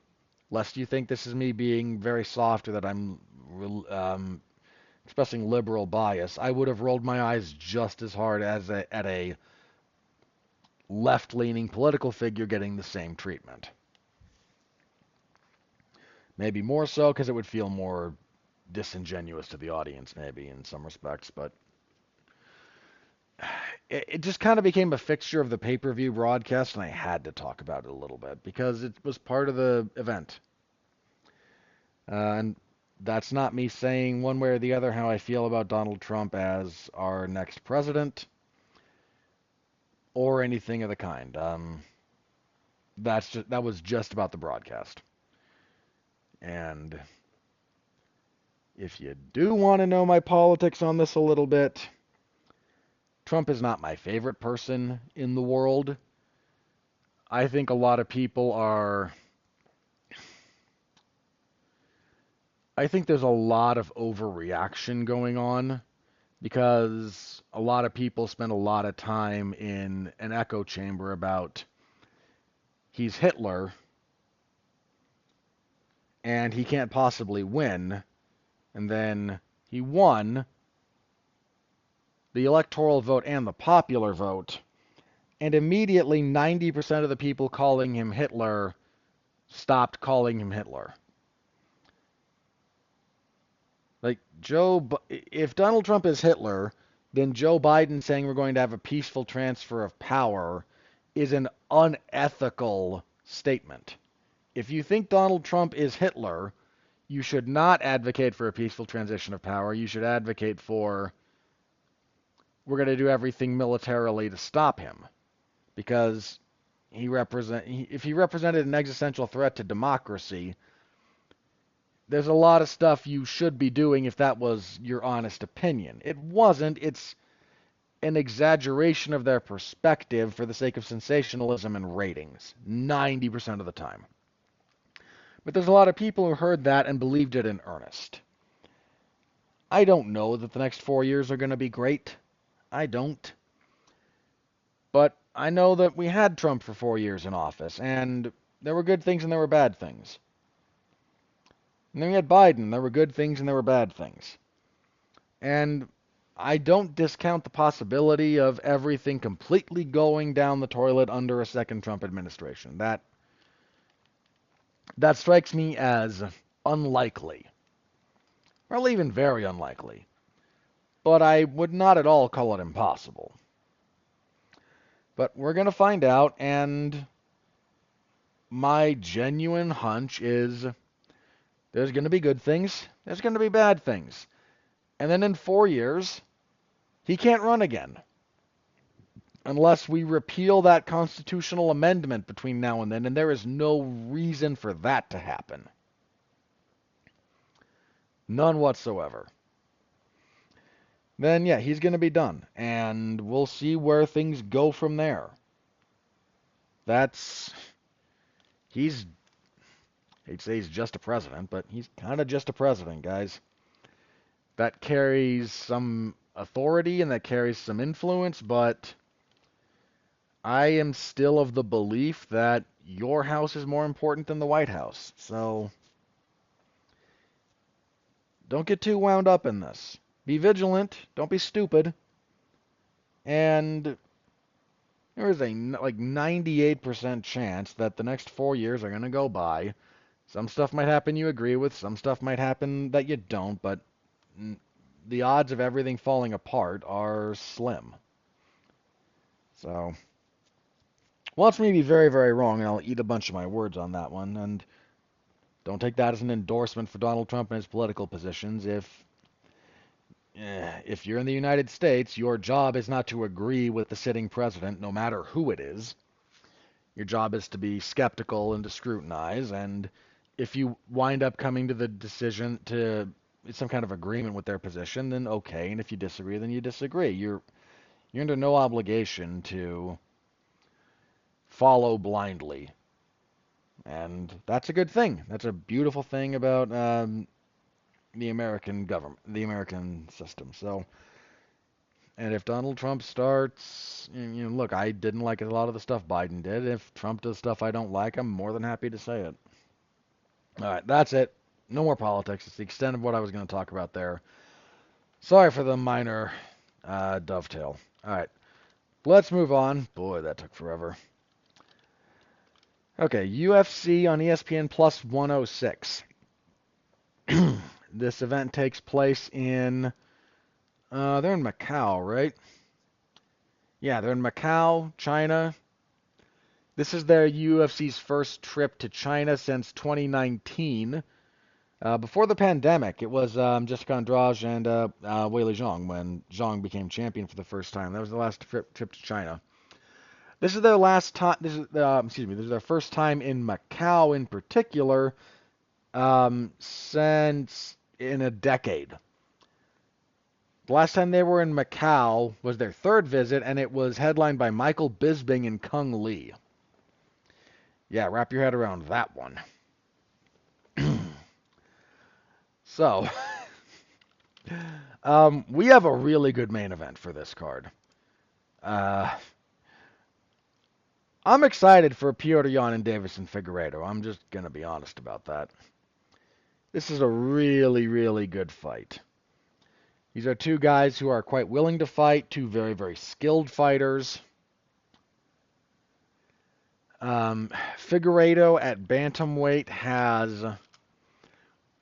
lest you think this is me being very soft or that I'm expressing liberal bias, I would have rolled my eyes just as hard as at a left-leaning political figure getting the same treatment. Maybe more so because it would feel more disingenuous to the audience, maybe, in some respects, but it just kind of became a fixture of the pay-per-view broadcast, and I had to talk about it a little bit because it was part of the event. And that's not me saying one way or the other how I feel about Donald Trump as our next president or anything of the kind. That was just about the broadcast. And if you do want to know my politics on this a little bit, Trump is not my favorite person in the world. I think a lot of people are... I think there's a lot of overreaction going on because a lot of people spend a lot of time in an echo chamber about he's Hitler and he can't possibly win, and then he won the electoral vote and the popular vote, and immediately 90% of the people calling him Hitler stopped calling him Hitler. Like, if Donald Trump is Hitler, then Joe Biden saying we're going to have a peaceful transfer of power is an unethical statement. If you think Donald Trump is Hitler, you should not advocate for a peaceful transition of power. You should advocate for we're going to do everything militarily to stop him. Because if he represented an existential threat to democracy, there's a lot of stuff you should be doing if that was your honest opinion. It wasn't. It's an exaggeration of their perspective for the sake of sensationalism and ratings, 90% of the time. But there's a lot of people who heard that and believed it in earnest. I don't know that the next 4 years are going to be great. I don't. But I know that we had Trump for 4 years in office, and there were good things and there were bad things. And then we had Biden. There were good things and there were bad things. And I don't discount the possibility of everything completely going down the toilet under a second Trump administration. That strikes me as unlikely. Or even very unlikely. But I would not at all call it impossible. But we're going to find out, and my genuine hunch is there's going to be good things, there's going to be bad things. And then in 4 years, he can't run again. Unless we repeal that constitutional amendment between now and then, and there is no reason for that to happen. None whatsoever. Then, yeah, he's going to be done. And we'll see where things go from there. He's, I hate to say he's just a president, but he's kind of just a president, guys. That carries some authority and that carries some influence, but I am still of the belief that your house is more important than the White House. So don't get too wound up in this. Be vigilant. Don't be stupid. And there is a 98% chance that the next 4 years are going to go by. Some stuff might happen you agree with. Some stuff might happen that you don't. But the odds of everything falling apart are slim. So, watch me be very, very wrong, and I'll eat a bunch of my words on that one. And don't take that as an endorsement for Donald Trump and his political positions. If you're in the United States, your job is not to agree with the sitting president, no matter who it is. Your job is to be skeptical and to scrutinize. And if you wind up coming to the decision to some kind of agreement with their position, then okay. And if you disagree, then you disagree. You're under no obligation to follow blindly. And that's a good thing. That's a beautiful thing about the American government, the American system. So, and if Donald Trump starts, look, I didn't like a lot of the stuff Biden did. If Trump does stuff I don't like, I'm more than happy to say it. All right, that's it. No more politics. It's the extent of what I was going to talk about there. Sorry for the minor dovetail. All right, let's move on. Boy, that took forever. Okay, UFC on ESPN Plus 106. This event takes place in, they're in Macau, right? Yeah, they're in Macau, China. This is their UFC's first trip to China since 2019. Before the pandemic, it was Jessica Andrade and Weili Zhang when Zhang became champion for the first time. That was the last trip to China. This is their last time. This is their first time in Macau in particular since in a decade. The last time they were in Macau was their third visit, and it was headlined by Michael Bisping and Kung Lee. Yeah, wrap your head around that one. So, we have a really good main event for this card. I'm excited for Petr Yan and Deiveson Figueiredo. I'm just going to be honest about that. This is a really, really good fight. These are two guys who are quite willing to fight, two very, very skilled fighters. Figueiredo at bantamweight has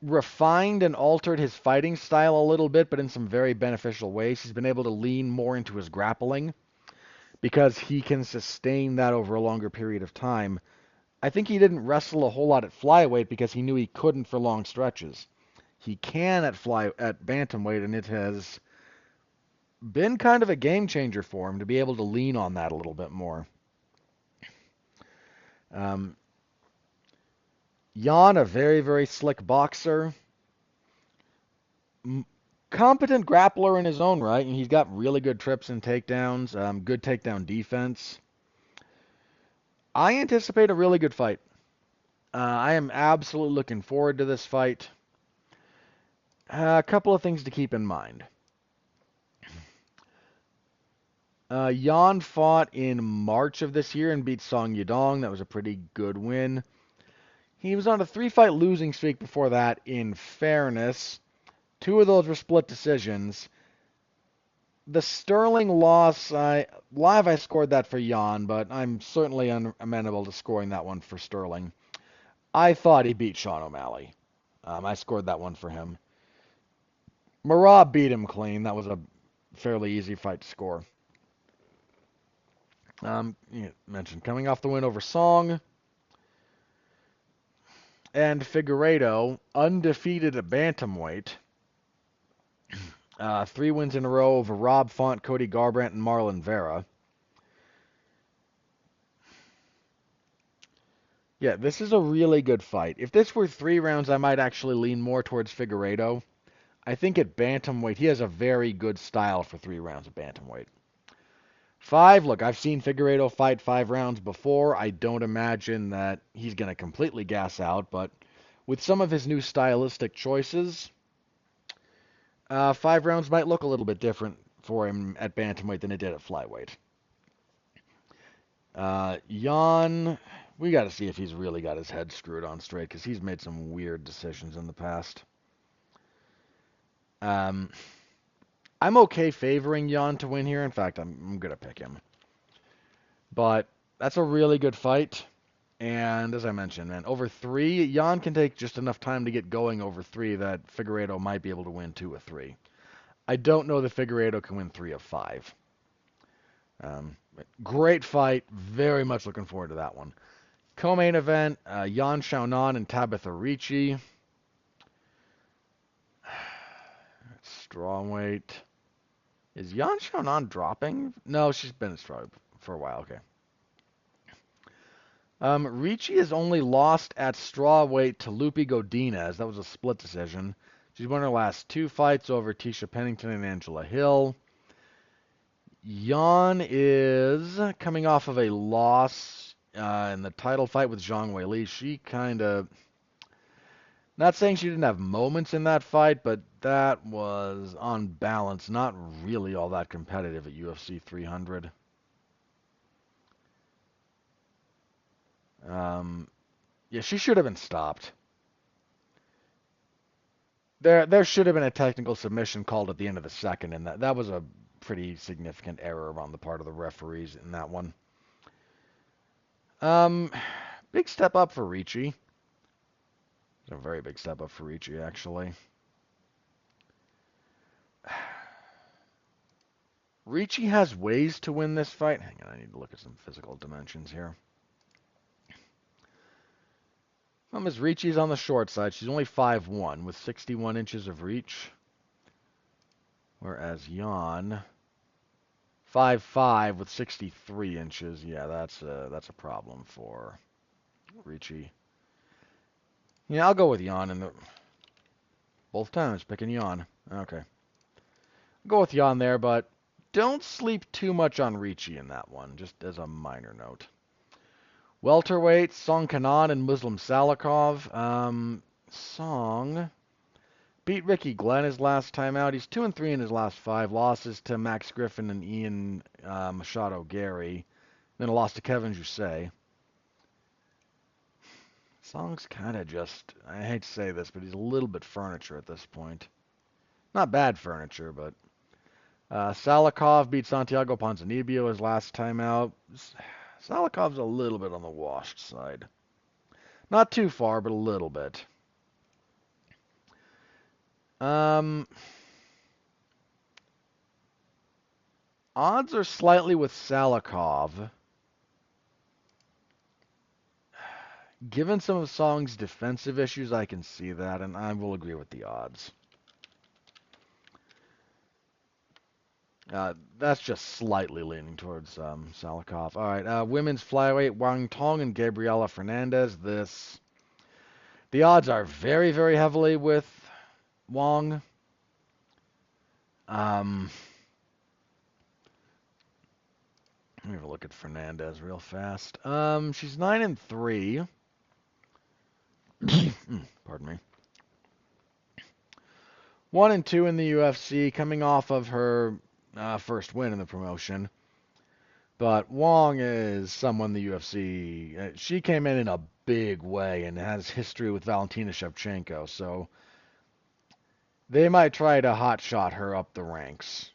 refined and altered his fighting style a little bit, but in some very beneficial ways. He's been able to lean more into his grappling because he can sustain that over a longer period of time. I think he didn't wrestle a whole lot at flyweight because he knew he couldn't for long stretches. He can at bantamweight, and it has been kind of a game changer for him to be able to lean on that a little bit more. Yan, a very, very slick boxer. Competent grappler in his own right, and he's got really good trips and takedowns, good takedown defense. I anticipate a really good fight. I am absolutely looking forward to this fight. A couple of things to keep in mind. Yan fought in March of this year and beat Song Yadong. That was a pretty good win. He was on a 3-fight losing streak before that, in fairness. 2 of those were split decisions. The Sterling loss, I scored that for Yan, but I'm certainly amenable to scoring that one for Sterling. I thought he beat Sean O'Malley. I scored that one for him. Marab beat him clean. That was a fairly easy fight to score. You mentioned coming off the win over Song. And Figueiredo, undefeated at bantamweight. 3 wins in a row over Rob Font, Cody Garbrandt, and Marlon Vera. Yeah, this is a really good fight. If this were 3 rounds, I might actually lean more towards Figueiredo. I think at bantamweight, he has a very good style for 3 rounds at bantamweight. 5, look, I've seen Figueiredo fight 5 rounds before. I don't imagine that he's going to completely gas out, but with some of his new stylistic choices, 5 rounds might look a little bit different for him at bantamweight than it did at flyweight. Jan, we got to see if he's really got his head screwed on straight, because he's made some weird decisions in the past. I'm okay favoring Jan to win here. In fact, I'm going to pick him. But that's a really good fight. And as I mentioned, man, over 3, Jan can take just enough time to get going over 3 that Figueiredo might be able to win 2 of 3. I don't know that Figueiredo can win 3 of 5. Great fight. Very much looking forward to that one. Co-main event, Yan Xiaonan and Tabitha Ricci. Strawweight. Is Yan Xiaonan dropping? No, she's been at strawweight for a while. Okay. Ricci has only lost at strawweight to Lupi Godinez. That was a split decision. She's won her last 2 fights over Tisha Pennington and Angela Hill. Yan is coming off of a loss in the title fight with Zhang Weili. She kind of... Not saying she didn't have moments in that fight, but that was, on balance, not really all that competitive at UFC 300. Yeah, she should have been stopped. There should have been a technical submission called at the end of the second, and that was a pretty significant error on the part of the referees in that one. Big step up for Ricci. A very big step up for Ricci, actually. Ricci has ways to win this fight. Hang on, I need to look at some physical dimensions here. Ms. Ricci's on the short side. She's only 5'1", with 61 inches of reach. Whereas Jan, 5'5", with 63 inches. Yeah, that's a problem for Ricci. Yeah, I'll go with Jan in the... Both times, picking Jan. Okay. I'll go with Jan there, but don't sleep too much on Ricci in that one, just as a minor note. Welterweight, Song Kanan and Muslim Salikov. Song beat Ricky Glenn his last time out. He's 2-3 in his last 5 losses to Max Griffin and Ian Machado Gary. Then a loss to Kevin Jousset. Song's kind of just, I hate to say this, but he's a little bit furniture at this point. Not bad furniture, but... Salikov beat Santiago Ponzinibbio his last time out. Salikov's a little bit on the washed side. Not too far, but a little bit. Odds are slightly with Salikov. Given some of Song's defensive issues, I can see that, and I will agree with the odds. That's just slightly leaning towards Salikov. All right, women's flyweight, Wang Tong and Gabriela Fernandez. The odds are very, very heavily with Wang. Let me have a look at Fernandez real fast. She's 9-3. Pardon me. 1-2 in the UFC, coming off of her first win in the promotion. But Wong is someone the UFC... she came in a big way and has history with Valentina Shevchenko, so they might try to hotshot her up the ranks.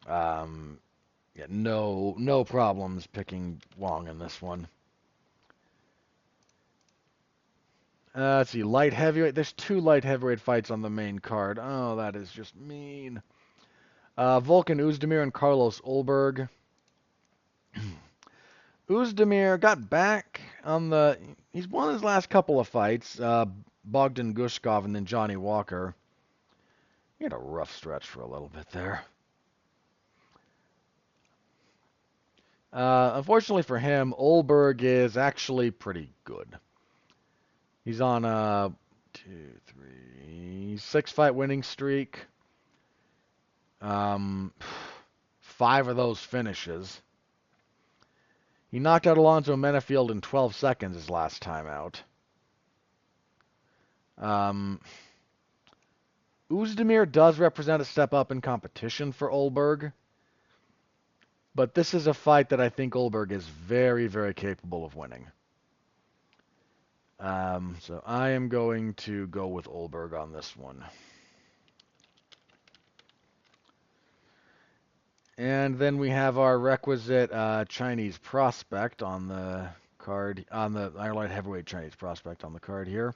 Yeah, no problems picking Wong in this one. Let's see, light heavyweight. There's 2 light heavyweight fights on the main card. Oh, that is just mean. Volkan Oezdemir and Carlos Ulberg. Oezdemir got back on the... He's won his last couple of fights. Bogdan Gushkov and then Johnny Walker. He had a rough stretch for a little bit there. Unfortunately for him, Olberg is actually pretty good. He's on a 6-fight winning streak. 5 of those finishes. He knocked out Alonzo Menafield in 12 seconds his last time out. Uzdemir does represent a step up in competition for Olberg, but this is a fight that I think Olberg is very, very capable of winning. So I am going to go with Olberg on this one. And then we have our requisite Chinese prospect on the card, on the Iron Light Heavyweight Chinese prospect on the card here.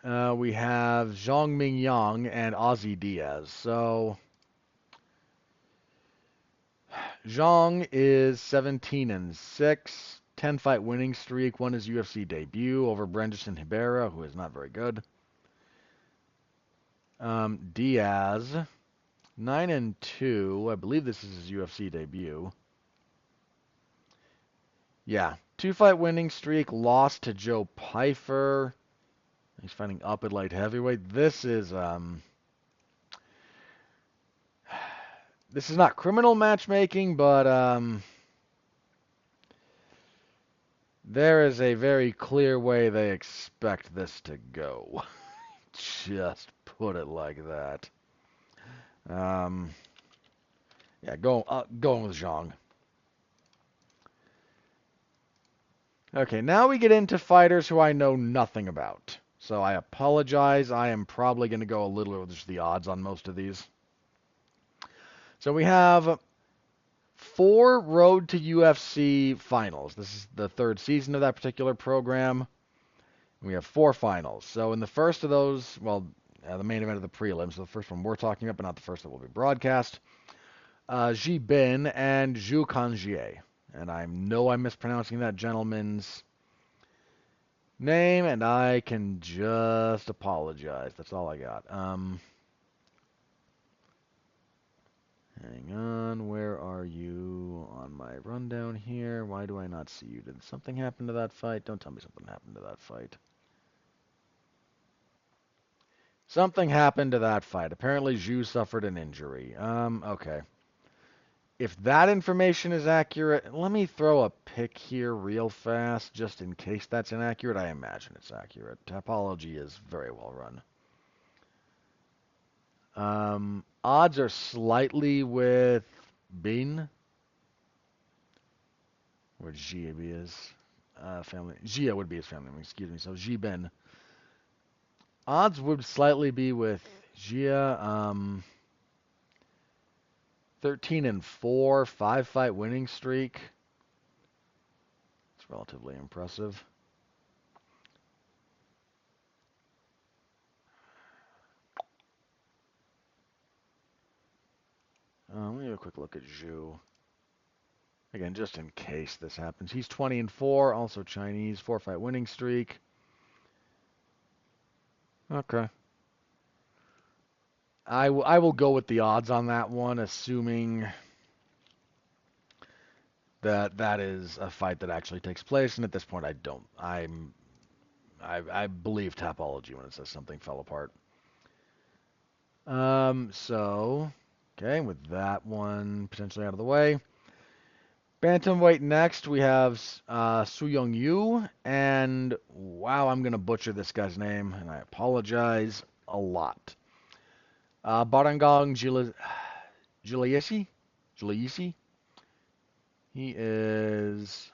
We have Zhang Mingyang and Ozzy Diaz. So Zhang is 17-6, 10-fight winning streak, won his UFC debut over Brenderson Ribera, who is not very good. Diaz, 9-2, I believe this is his UFC debut. Yeah, 2-fight winning streak, lost to Joe Pyfer. He's fighting up at light heavyweight. This is not criminal matchmaking, but there is a very clear way they expect this to go. Just put it like that. Yeah, going with Zhang. Okay, now we get into fighters who I know nothing about. So I apologize. I am probably going to go a little over just the odds on most of these. So we have 4 Road to UFC finals. This is the 3rd season of that particular program. We have 4 finals. So in the first of those, well, the main event of the prelims, so the first one we're talking about, but not the first that will be broadcast, Ji Bin and Zhu Kanjie. And I know I'm mispronouncing that gentleman's name, and I can just apologize. That's all I got. Hang on, where are you on my rundown here? Why do I not see you? Did something happen to that fight? Don't tell me something happened to that fight. Something happened to that fight. Apparently, Zhu suffered an injury. Okay. If that information is accurate, let me throw a pick here real fast, just in case that's inaccurate. I imagine it's accurate. Topology is very well run. Odds are slightly with Bin, where Jia is. Family. Jia would be his family name, excuse me. So Ji Bin. Odds would slightly be with Jia. 13-4, 5-fight winning streak. It's relatively impressive. Let me have a quick look at Zhu. Again, just in case this happens. He's 20-4, also Chinese, 4-fight winning streak. Okay. I will go with the odds on that one, assuming that is a fight that actually takes place. And at this point, I believe Tapology when it says something fell apart. So, okay, with that one potentially out of the way. Bantamweight next, we have Su Young Yu, and wow, I'm going to butcher this guy's name, and I apologize a lot. Barangong Juliesi? He is...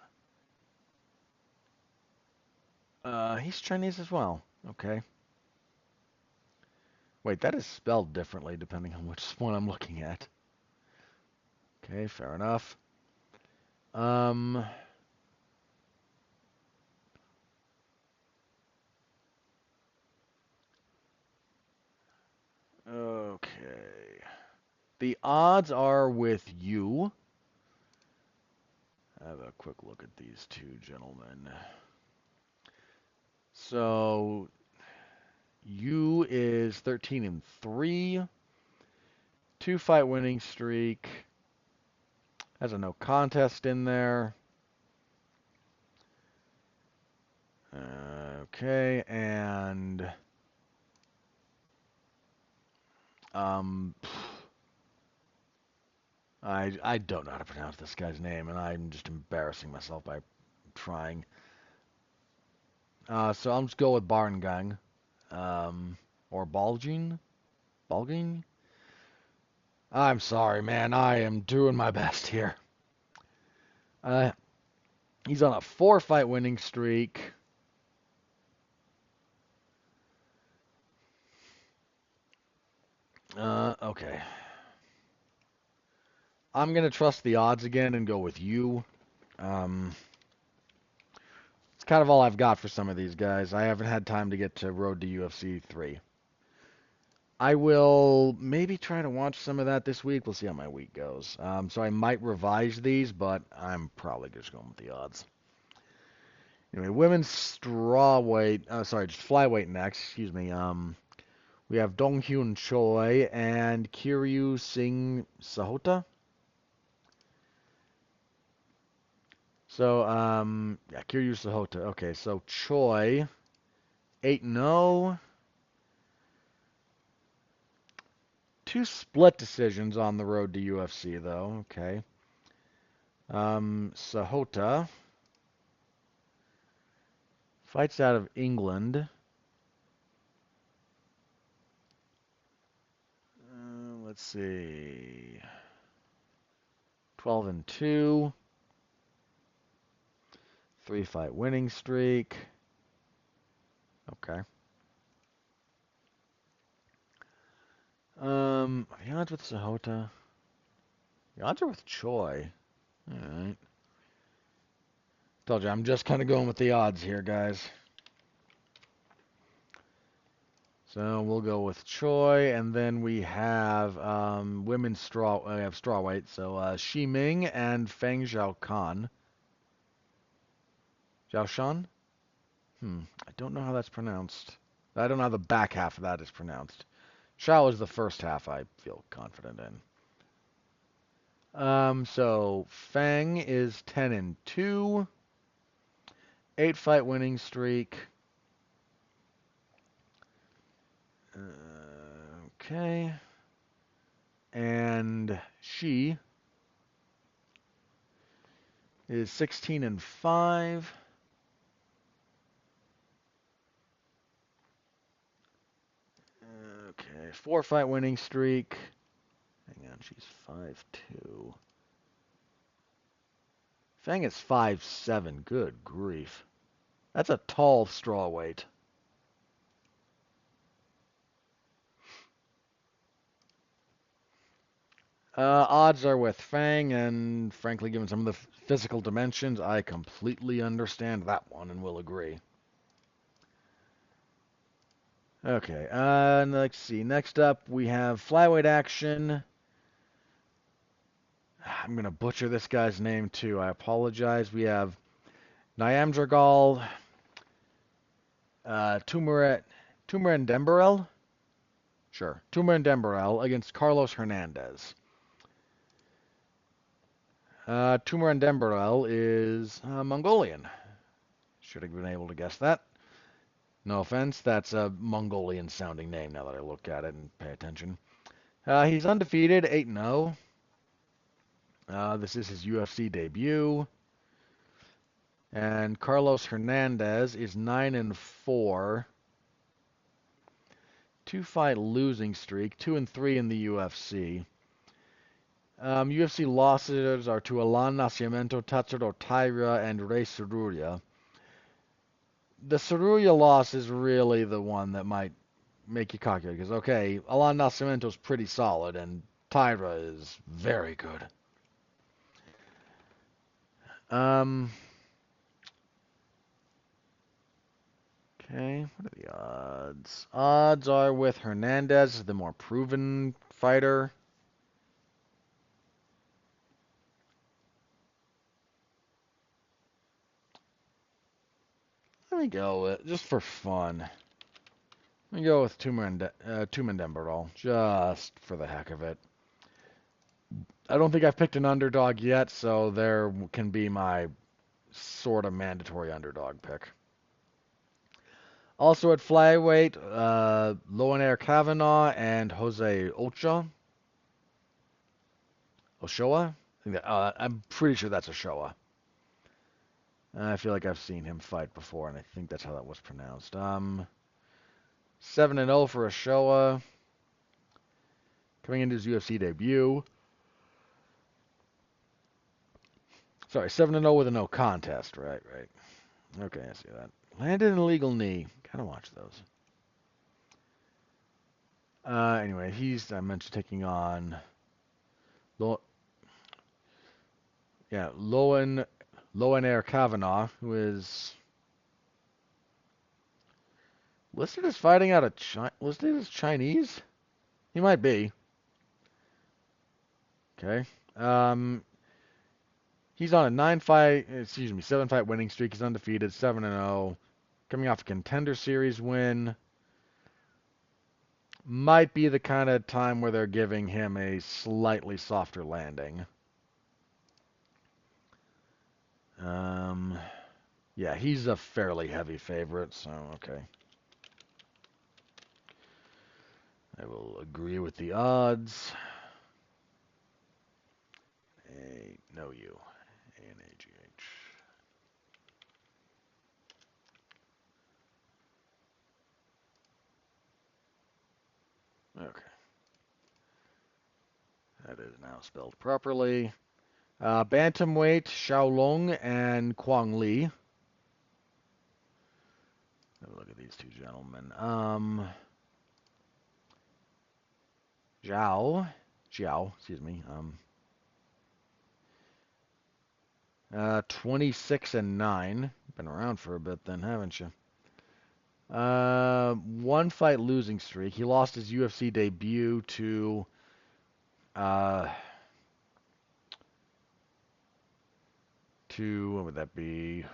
he's Chinese as well. Okay. Wait, that is spelled differently depending on which one I'm looking at. Okay, fair enough. Okay. The odds are with you. Have a quick look at these 2 gentlemen. So, Yu is 13-3, 2-fight winning streak. Has a no contest in there. Okay, and um, I don't know how to pronounce this guy's name, and I'm just embarrassing myself by trying. So I'll just go with Barngang, or Balgin. Balgin. I'm sorry, man. I am doing my best here. Uh, he's on a 4-fight winning streak. Okay. I'm gonna trust the odds again and go with you. Um, it's kind of all I've got for some of these guys. I haven't had time to get to Road to UFC 3. I will maybe try to watch some of that this week. We'll see how my week goes. So I might revise these, but I'm probably just going with the odds. Anyway, women's strawweight, just flyweight next. Excuse me. We have Dong Hyun Choi and Kiryu Singh Sahota. So, yeah, Kiryu Sahota. Okay, so Choi, 8-0. Two split decisions on the road to UFC, though. Okay. Sahota fights out of England. Let's see. 12-2. 3-fight winning streak. Okay. The odds with Sahota. The odds are with Choi. Alright. Told you, I'm just kind of going with the odds here, guys. So we'll go with Choi, and then we have women's strawweight. So Shi Ming and Feng Zhaoshan. Zhaoshan? I don't know how that's pronounced. I don't know how the back half of that is pronounced. Shao is the first half I feel confident in. So Feng is 10-2, 8-fight winning streak. Okay. And she is 16-5. Okay, 4-fight winning streak. Hang on, she's 5'2". Fang is 5'7". Good grief. That's a tall strawweight. Odds are with Fang, and frankly, given some of the physical dimensions, I completely understand that one and will agree. Okay, let's see. Next up, we have flyweight action. I'm going to butcher this guy's name, too. I apologize. We have Nyamdragal, Tumaret Dembarel? Sure. Tumaret Dembarel against Carlos Hernandez. Tumaret Dembarel is Mongolian. Should have been able to guess that. No offense, that's a Mongolian-sounding name now that I look at it and pay attention. He's undefeated, 8-0. This is his UFC debut. And Carlos Hernandez is 9-4. 2-fight losing streak, 2-3 in the UFC. UFC losses are to Alan Nascimento, Tatsuro Taira, and Rey Saruria. The Saruria loss is really the one that might make you calculate, because, okay, Alan Nascimento's pretty solid, and Taira is very good. Okay, what are the odds? Odds are with Hernandez, the more proven fighter. Let me go with, just for fun. I'm going to go with Tumen Dembarol, just for the heck of it. I don't think I've picked an underdog yet, so there can be my sort of mandatory underdog pick. Also at flyweight, Loanair Kavanaugh and Jose Ochoa. I'm pretty sure that's Ochoa. I feel like I've seen him fight before, and I think that's how that was pronounced. 7-0 for Ochoa, coming into his UFC debut. Sorry, 7-0 with a no contest. Right. Okay, I see that. Landed an illegal knee. Gotta watch those. Anyway, I mentioned taking on Loanair Kavanaugh, who is listed as fighting out of listed as Chinese. He might be. Okay. He's on a 7-fight winning streak. He's undefeated, 7-0, coming off a Contender Series win. Might be the kind of time where they're giving him a slightly softer landing. Yeah, he's a fairly heavy favorite, so okay. I will agree with the odds. No U. A-N-A-G-H. Okay. That is now spelled properly. Bantamweight, Xiaolong and Quang Li. Have a look at these two gentlemen. Xiao, excuse me. 26-9. Been around for a bit then, haven't you? One fight losing streak. He lost his UFC debut to what would that be?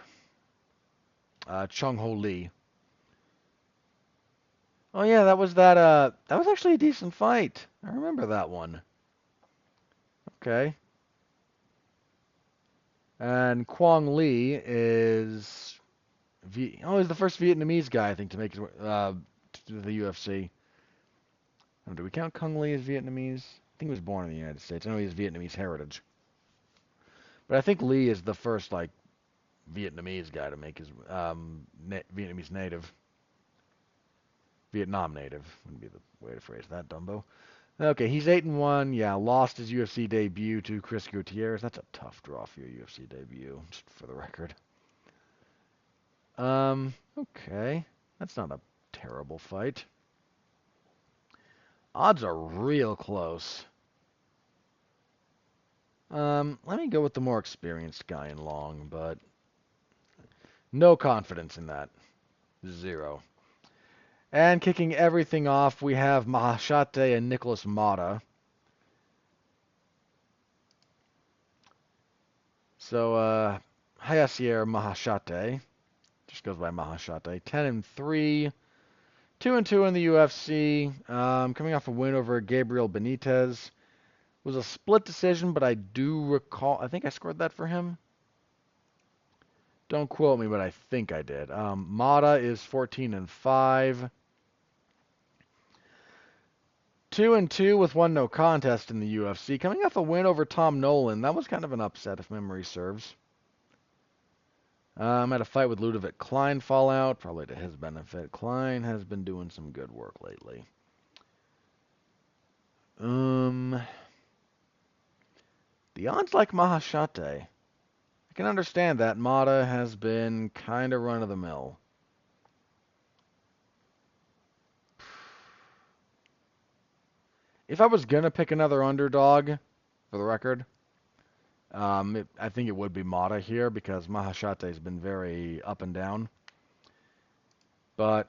Chung Ho Lee. Oh yeah, that was actually a decent fight. I remember that one. Okay. And Quang Li he's the first Vietnamese guy I think to make it to the UFC. Do we count Kung Lee as Vietnamese? I think he was born in the United States. I know he has Vietnamese heritage. But I think Lee is the first like Vietnamese guy to make his Vietnamese native. Vietnam native wouldn't be the way to phrase that, Dumbo. Okay, he's 8-1. Yeah, lost his UFC debut to Chris Gutierrez. That's a tough draw for your UFC debut, just for the record. Okay. That's not a terrible fight. Odds are real close. Let me go with the more experienced guy in long, but no confidence in that. 0. And kicking everything off, we have Mahashate and Nicholas Mata. So, Hayasier Mahashate, just goes by Mahashate, 10-3, 2-2 in the UFC. Coming off a win over Gabriel Benitez. It was a split decision, but I do recall, I think I scored that for him. Don't quote me, but I think I did. Mata is 14-5. 2-2 with one no contest in the UFC. Coming off a win over Tom Nolan. That was kind of an upset, if memory serves. Had a fight with Ludovic Klein fallout, probably to his benefit. Klein has been doing some good work lately. The odds like Mahashate. I can understand that. Mata has been kind of run-of-the-mill. If I was going to pick another underdog, for the record, I think it would be Mata here because Mahashate has been very up and down. But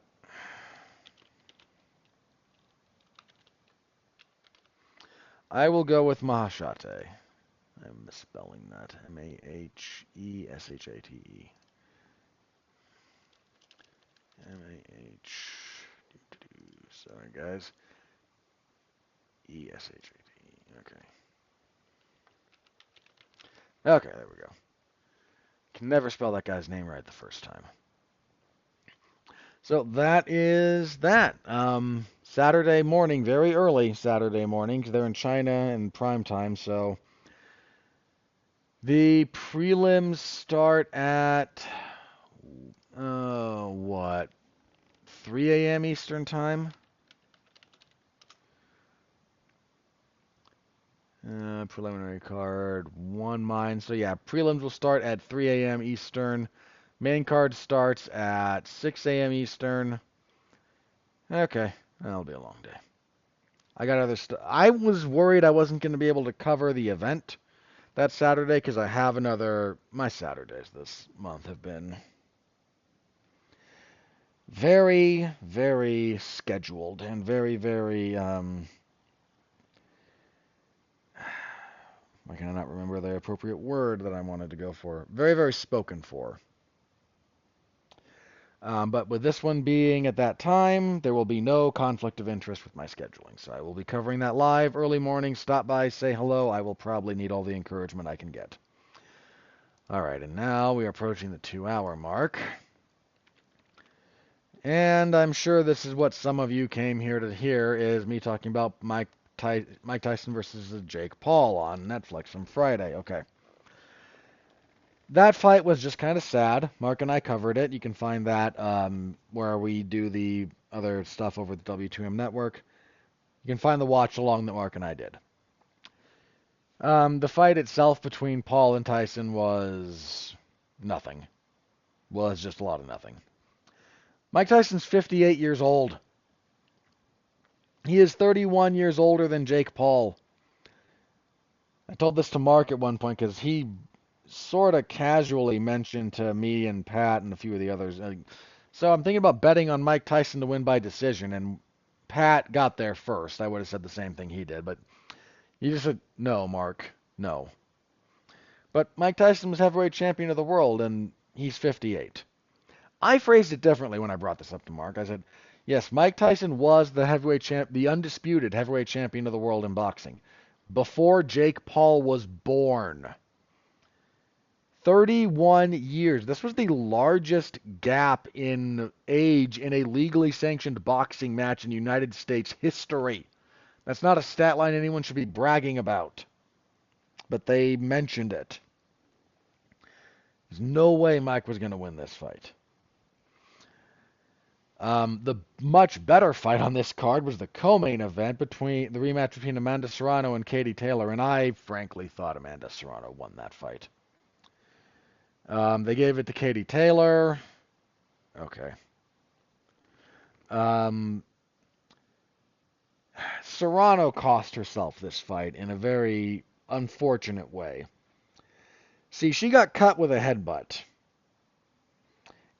I will go with Mahashate. I'm misspelling that. Maheshate. Sorry, guys. ESHAT. Okay. Okay, there we go. Can never spell that guy's name right the first time. So that is that. Saturday morning, very early Saturday morning, because they're in China in prime time. So the prelims start at what 3 a.m. Eastern time. Preliminary card, one mine. So yeah, prelims will start at 3 a.m. Eastern. Main card starts at 6 a.m. Eastern. Okay, that'll be a long day. I got other stuff. I was worried I wasn't going to be able to cover the event that Saturday because I have another. My Saturdays this month have been very, very scheduled and very, very. I cannot remember the appropriate word that I wanted to go for. Very, very spoken for. But with this one being at that time, there will be no conflict of interest with my scheduling. So I will be covering that live early morning. Stop by, say hello. I will probably need all the encouragement I can get. All right, and now we are approaching the 2-hour mark. And I'm sure this is what some of you came here to hear is me talking about Mike Tyson versus Jake Paul on Netflix from Friday. Okay. That fight was just kind of sad. Mark and I covered it. You can find that where we do the other stuff over the W2M network. You can find the watch along that Mark and I did. The fight itself between Paul and Tyson was nothing. Was just a lot of nothing. Mike Tyson's 58 years old. He is 31 years older than Jake Paul. I told this to Mark at one point because he sort of casually mentioned to me and Pat and a few of the others. So I'm thinking about betting on Mike Tyson to win by decision, and Pat got there first. I would have said the same thing he did, but he just said, no, Mark, no. But Mike Tyson was heavyweight champion of the world, and he's 58. I phrased it differently when I brought this up to Mark. I said, yes, Mike Tyson was the undisputed heavyweight champion of the world in boxing before Jake Paul was born. 31 years. This was the largest gap in age in a legally sanctioned boxing match in United States history. That's not a stat line anyone should be bragging about. But they mentioned it. There's no way Mike was going to win this fight. The much better fight on this card was the co-main event between the rematch between Amanda Serrano and Katie Taylor, and I frankly thought Amanda Serrano won that fight. They gave it to Katie Taylor. Okay. Serrano cost herself this fight in a very unfortunate way. See, she got cut with a headbutt.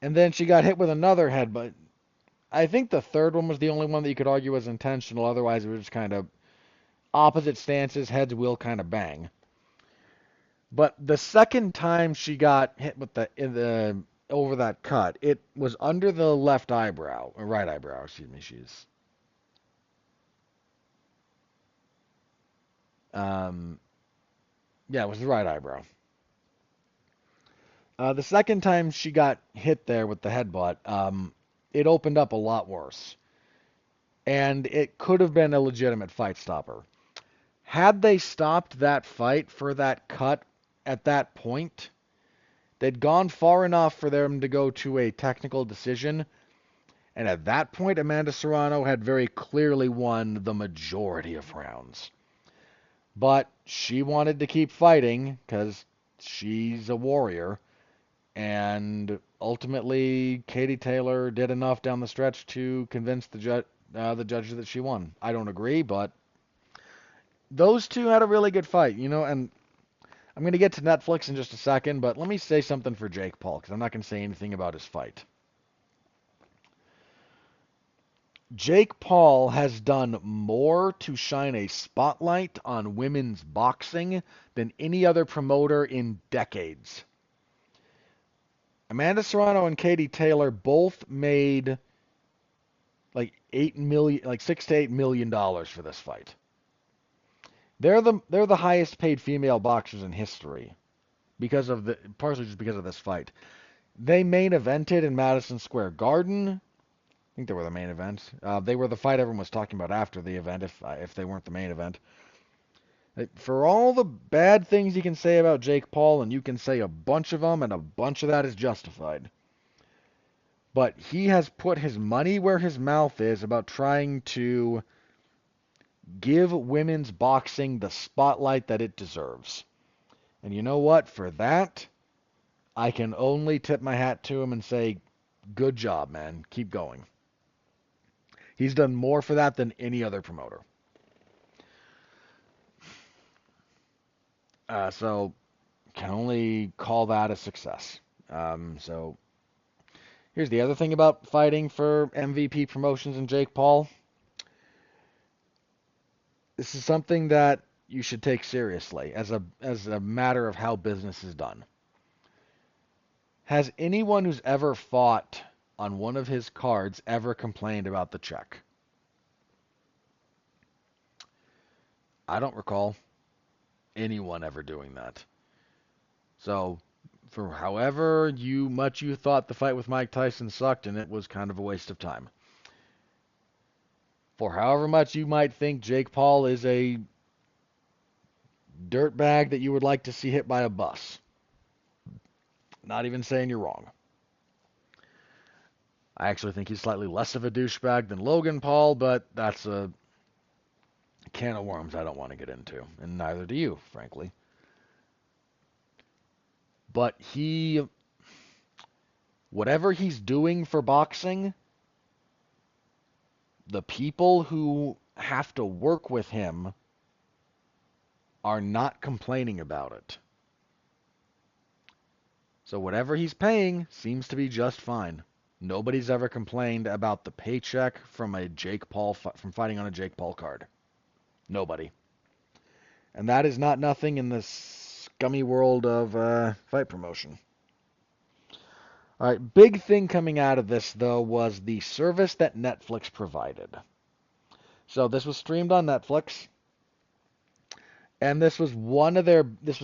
And then she got hit with another headbutt. I think the third one was the only one that you could argue was intentional. Otherwise, it was just kind of opposite stances, heads will kind of bang. But the second time she got hit with over that cut, it was under the left eyebrow, or right eyebrow, excuse me. Yeah, it was the right eyebrow. The second time she got hit there with the headbutt, it opened up a lot worse. And it could have been a legitimate fight stopper. Had they stopped that fight for that cut at that point, they'd gone far enough for them to go to a technical decision. And at that point, Amanda Serrano had very clearly won the majority of rounds. But she wanted to keep fighting because she's a warrior. And ultimately, Katie Taylor did enough down the stretch to convince the judges that she won. I don't agree, but those two had a really good fight, and I'm going to get to Netflix in just a second, but let me say something for Jake Paul, because I'm not going to say anything about his fight. Jake Paul has done more to shine a spotlight on women's boxing than any other promoter in decades. Amanda Serrano and Katie Taylor both made like 8 million, like $6 to $8 million for this fight. They're the highest paid female boxers in history because of the partially just because of this fight. They main evented in Madison Square Garden. I think they were the main event. They were the fight everyone was talking about after the event, if they weren't the main event. For all the bad things you can say about Jake Paul, and you can say a bunch of them, and a bunch of that is justified. But he has put his money where his mouth is about trying to give women's boxing the spotlight that it deserves. And you know what? For that, I can only tip my hat to him and say, good job, man. Keep going. He's done more for that than any other promoter. So can only call that a success. So here's the other thing about fighting for MVP promotions and Jake Paul. This is something that you should take seriously as a matter of how business is done. Has anyone who's ever fought on one of his cards ever complained about the check? I don't recall anyone ever doing that. So, for however much you thought the fight with Mike Tyson sucked and it was kind of a waste of time. For however much you might think Jake Paul is a dirtbag that you would like to see hit by a bus. Not even saying you're wrong. I actually think he's slightly less of a douchebag than Logan Paul, but that's a can of worms I don't want to get into, and neither do you, frankly. But whatever he's doing for boxing, the people who have to work with him are not complaining about it. So whatever he's paying seems to be just fine. Nobody's ever complained about the paycheck from from fighting on a Jake Paul card. Nobody. And that is not nothing in the scummy world of fight promotion. All right, big thing coming out of this, though, was the service that Netflix provided. So this was streamed on Netflix, and this was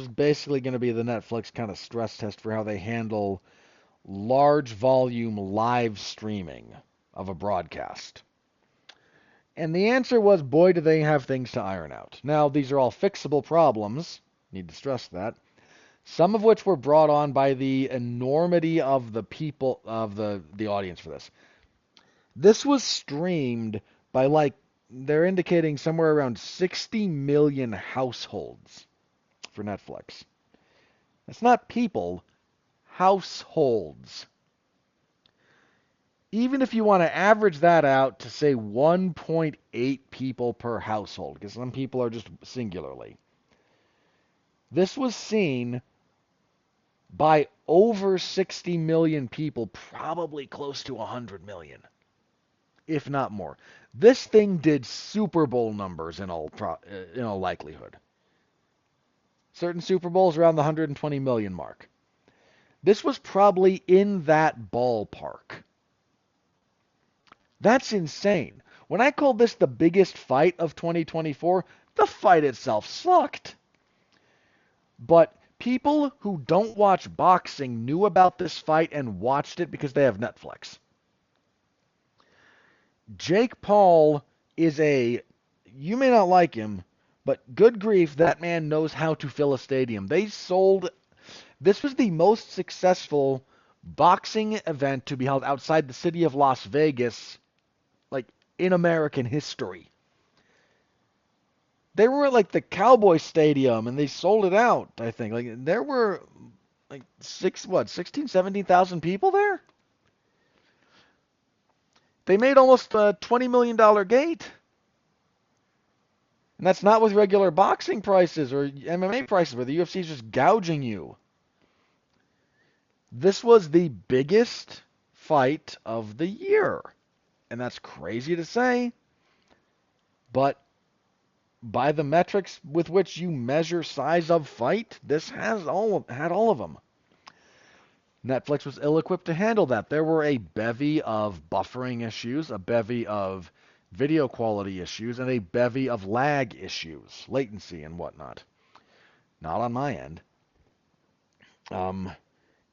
basically going to be the Netflix kind of stress test for how they handle large volume live streaming of a broadcast. And the answer was, boy, do they have things to iron out. Now, these are all fixable problems, need to stress that, some of which were brought on by the enormity of the people, of the audience for this. This was streamed by, they're indicating somewhere around 60 million households for Netflix. That's not people, households. Even if you want to average that out to say 1.8 people per household, because some people are just singularly, this was seen by over 60 million people, probably close to 100 million, if not more. This thing did Super Bowl numbers in all likelihood. Certain Super Bowls around the 120 million mark. This was probably in that ballpark. That's insane. When I called this the biggest fight of 2024, the fight itself sucked. But people who don't watch boxing knew about this fight and watched it because they have Netflix. Jake Paul you may not like him, but good grief, that man knows how to fill a stadium. This was the most successful boxing event to be held outside the city of Las Vegas, in American history. They were at the Cowboy Stadium and they sold it out, I think. There were 16, 17,000 people there? They made almost a $20 million gate. And that's not with regular boxing prices or MMA prices where the UFC is just gouging you. This was the biggest fight of the year. And that's crazy to say, but by the metrics with which you measure size of fight, this had all of them. Netflix was ill-equipped to handle that. There were a bevy of buffering issues, a bevy of video quality issues, and a bevy of lag issues, latency and whatnot. Not on my end.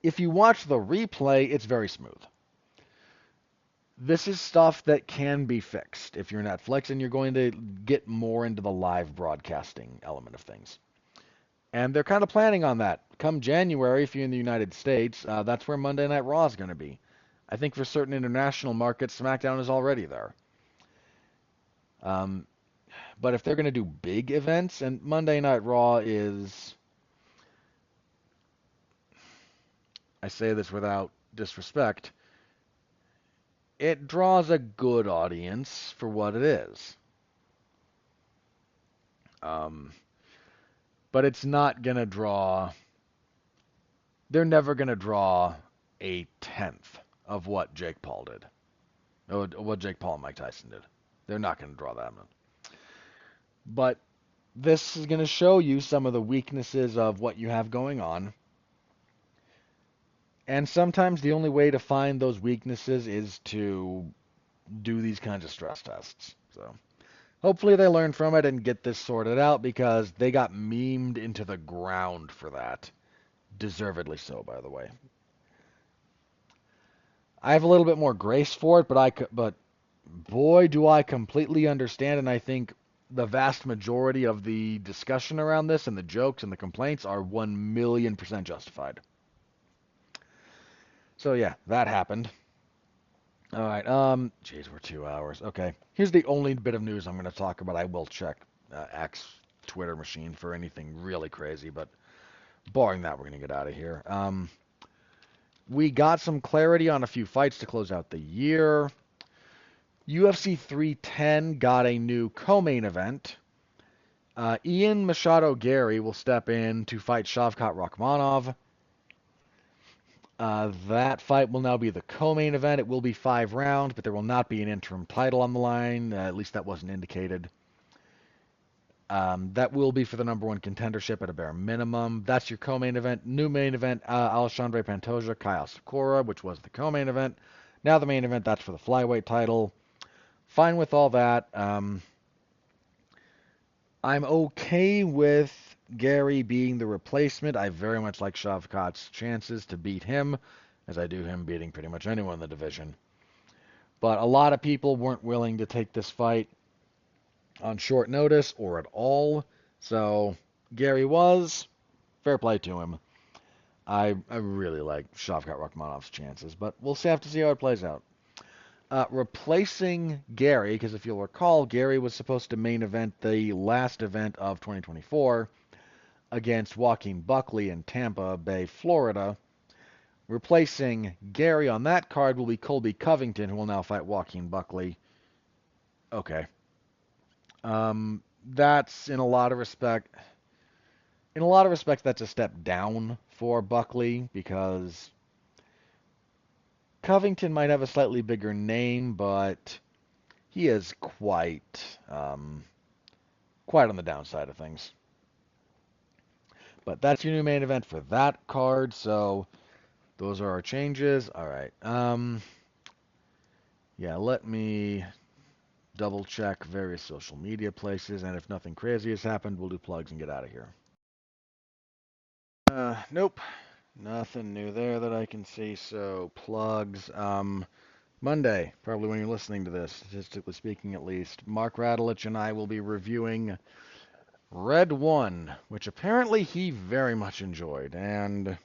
If you watch the replay, it's very smooth. This is stuff that can be fixed if you're Netflix and you're going to get more into the live broadcasting element of things. And they're kind of planning on that. Come January, if you're in the United States, that's where Monday Night Raw is going to be. I think for certain international markets, SmackDown is already there. But if they're going to do big events, and Monday Night Raw is, I say this without disrespect, it draws a good audience for what it is. But it's not going to draw, they're never going to draw a tenth of what Jake Paul did. Or what Jake Paul and Mike Tyson did. They're not going to draw that much. But this is going to show you some of the weaknesses of what you have going on. And sometimes the only way to find those weaknesses is to do these kinds of stress tests. So hopefully they learn from it and get this sorted out, because they got memed into the ground for that. Deservedly so, by the way. I have a little bit more grace for it, but boy, do I completely understand, and I think the vast majority of the discussion around this and the jokes and the complaints are 1,000,000% justified. So yeah, that happened. All right. Jeez, we're 2 hours. Okay. Here's the only bit of news I'm going to talk about. I will check X Twitter machine for anything really crazy, but barring that, we're going to get out of here. We got some clarity on a few fights to close out the year. UFC 310 got a new co-main event. Ian Machado Gary will step in to fight Shavkat Rakhmonov. That fight will now be the co-main event. It will be 5 rounds, but there will not be an interim title on the line. At least that wasn't indicated. That will be for the number 1 contendership at a bare minimum. That's your co-main event. New main event, Alexandre Pantoja, Kyle Sakura, which was the co-main event. Now the main event, that's for the flyweight title. Fine with all that. I'm okay with Gary being the replacement. I very much like Shavkat's chances to beat him, as I do him beating pretty much anyone in the division. But a lot of people weren't willing to take this fight on short notice or at all. So Gary was. Fair play to him. I really like Shavkat Rakhmonov's chances, but we'll have to see how it plays out. Replacing Gary, because if you'll recall, Gary was supposed to main event the last event of 2024 against Joaquin Buckley in Tampa Bay, Florida. Replacing Gary on that card will be Colby Covington, who will now fight Joaquin Buckley. Okay. That's in a lot of respects, that's a step down for Buckley, because Covington might have a slightly bigger name, but he is quite on the downside of things. But that's your new main event for that card, so those are our changes. All right. Yeah, let me double check various social media places, and if nothing crazy has happened, we'll do plugs and get out of here. Nope. Nothing new there that I can see, so plugs. Monday, probably when you're listening to this, statistically speaking at least, Mark Radulich and I will be reviewing Red 1, which apparently he very much enjoyed, and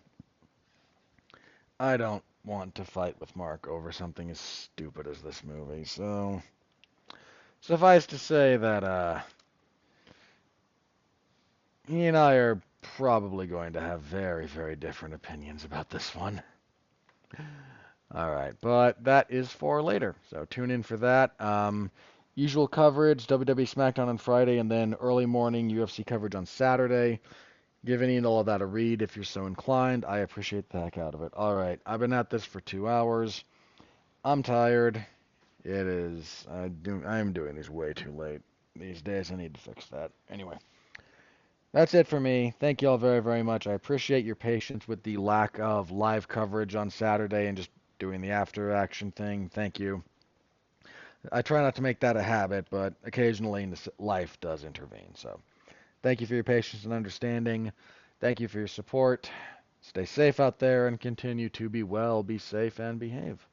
I don't want to fight with Mark over something as stupid as this movie, so suffice to say that he and I are probably going to have very, very different opinions about this one. All right, but that is for later, so tune in for that. Usual coverage, WWE SmackDown on Friday, and then early morning UFC coverage on Saturday. Give any and all of that a read if you're so inclined. I appreciate the heck out of it. All right, I've been at this for 2 hours. I'm tired. It is. I'm doing these way too late these days. I need to fix that. Anyway, That's it for me. Thank you all very, very much. I appreciate your patience with the lack of live coverage on Saturday and just doing the after action thing. Thank you. I try not to make that a habit, but occasionally life does intervene. So thank you for your patience and understanding. Thank you for your support. Stay safe out there and continue to be well, be safe, and behave.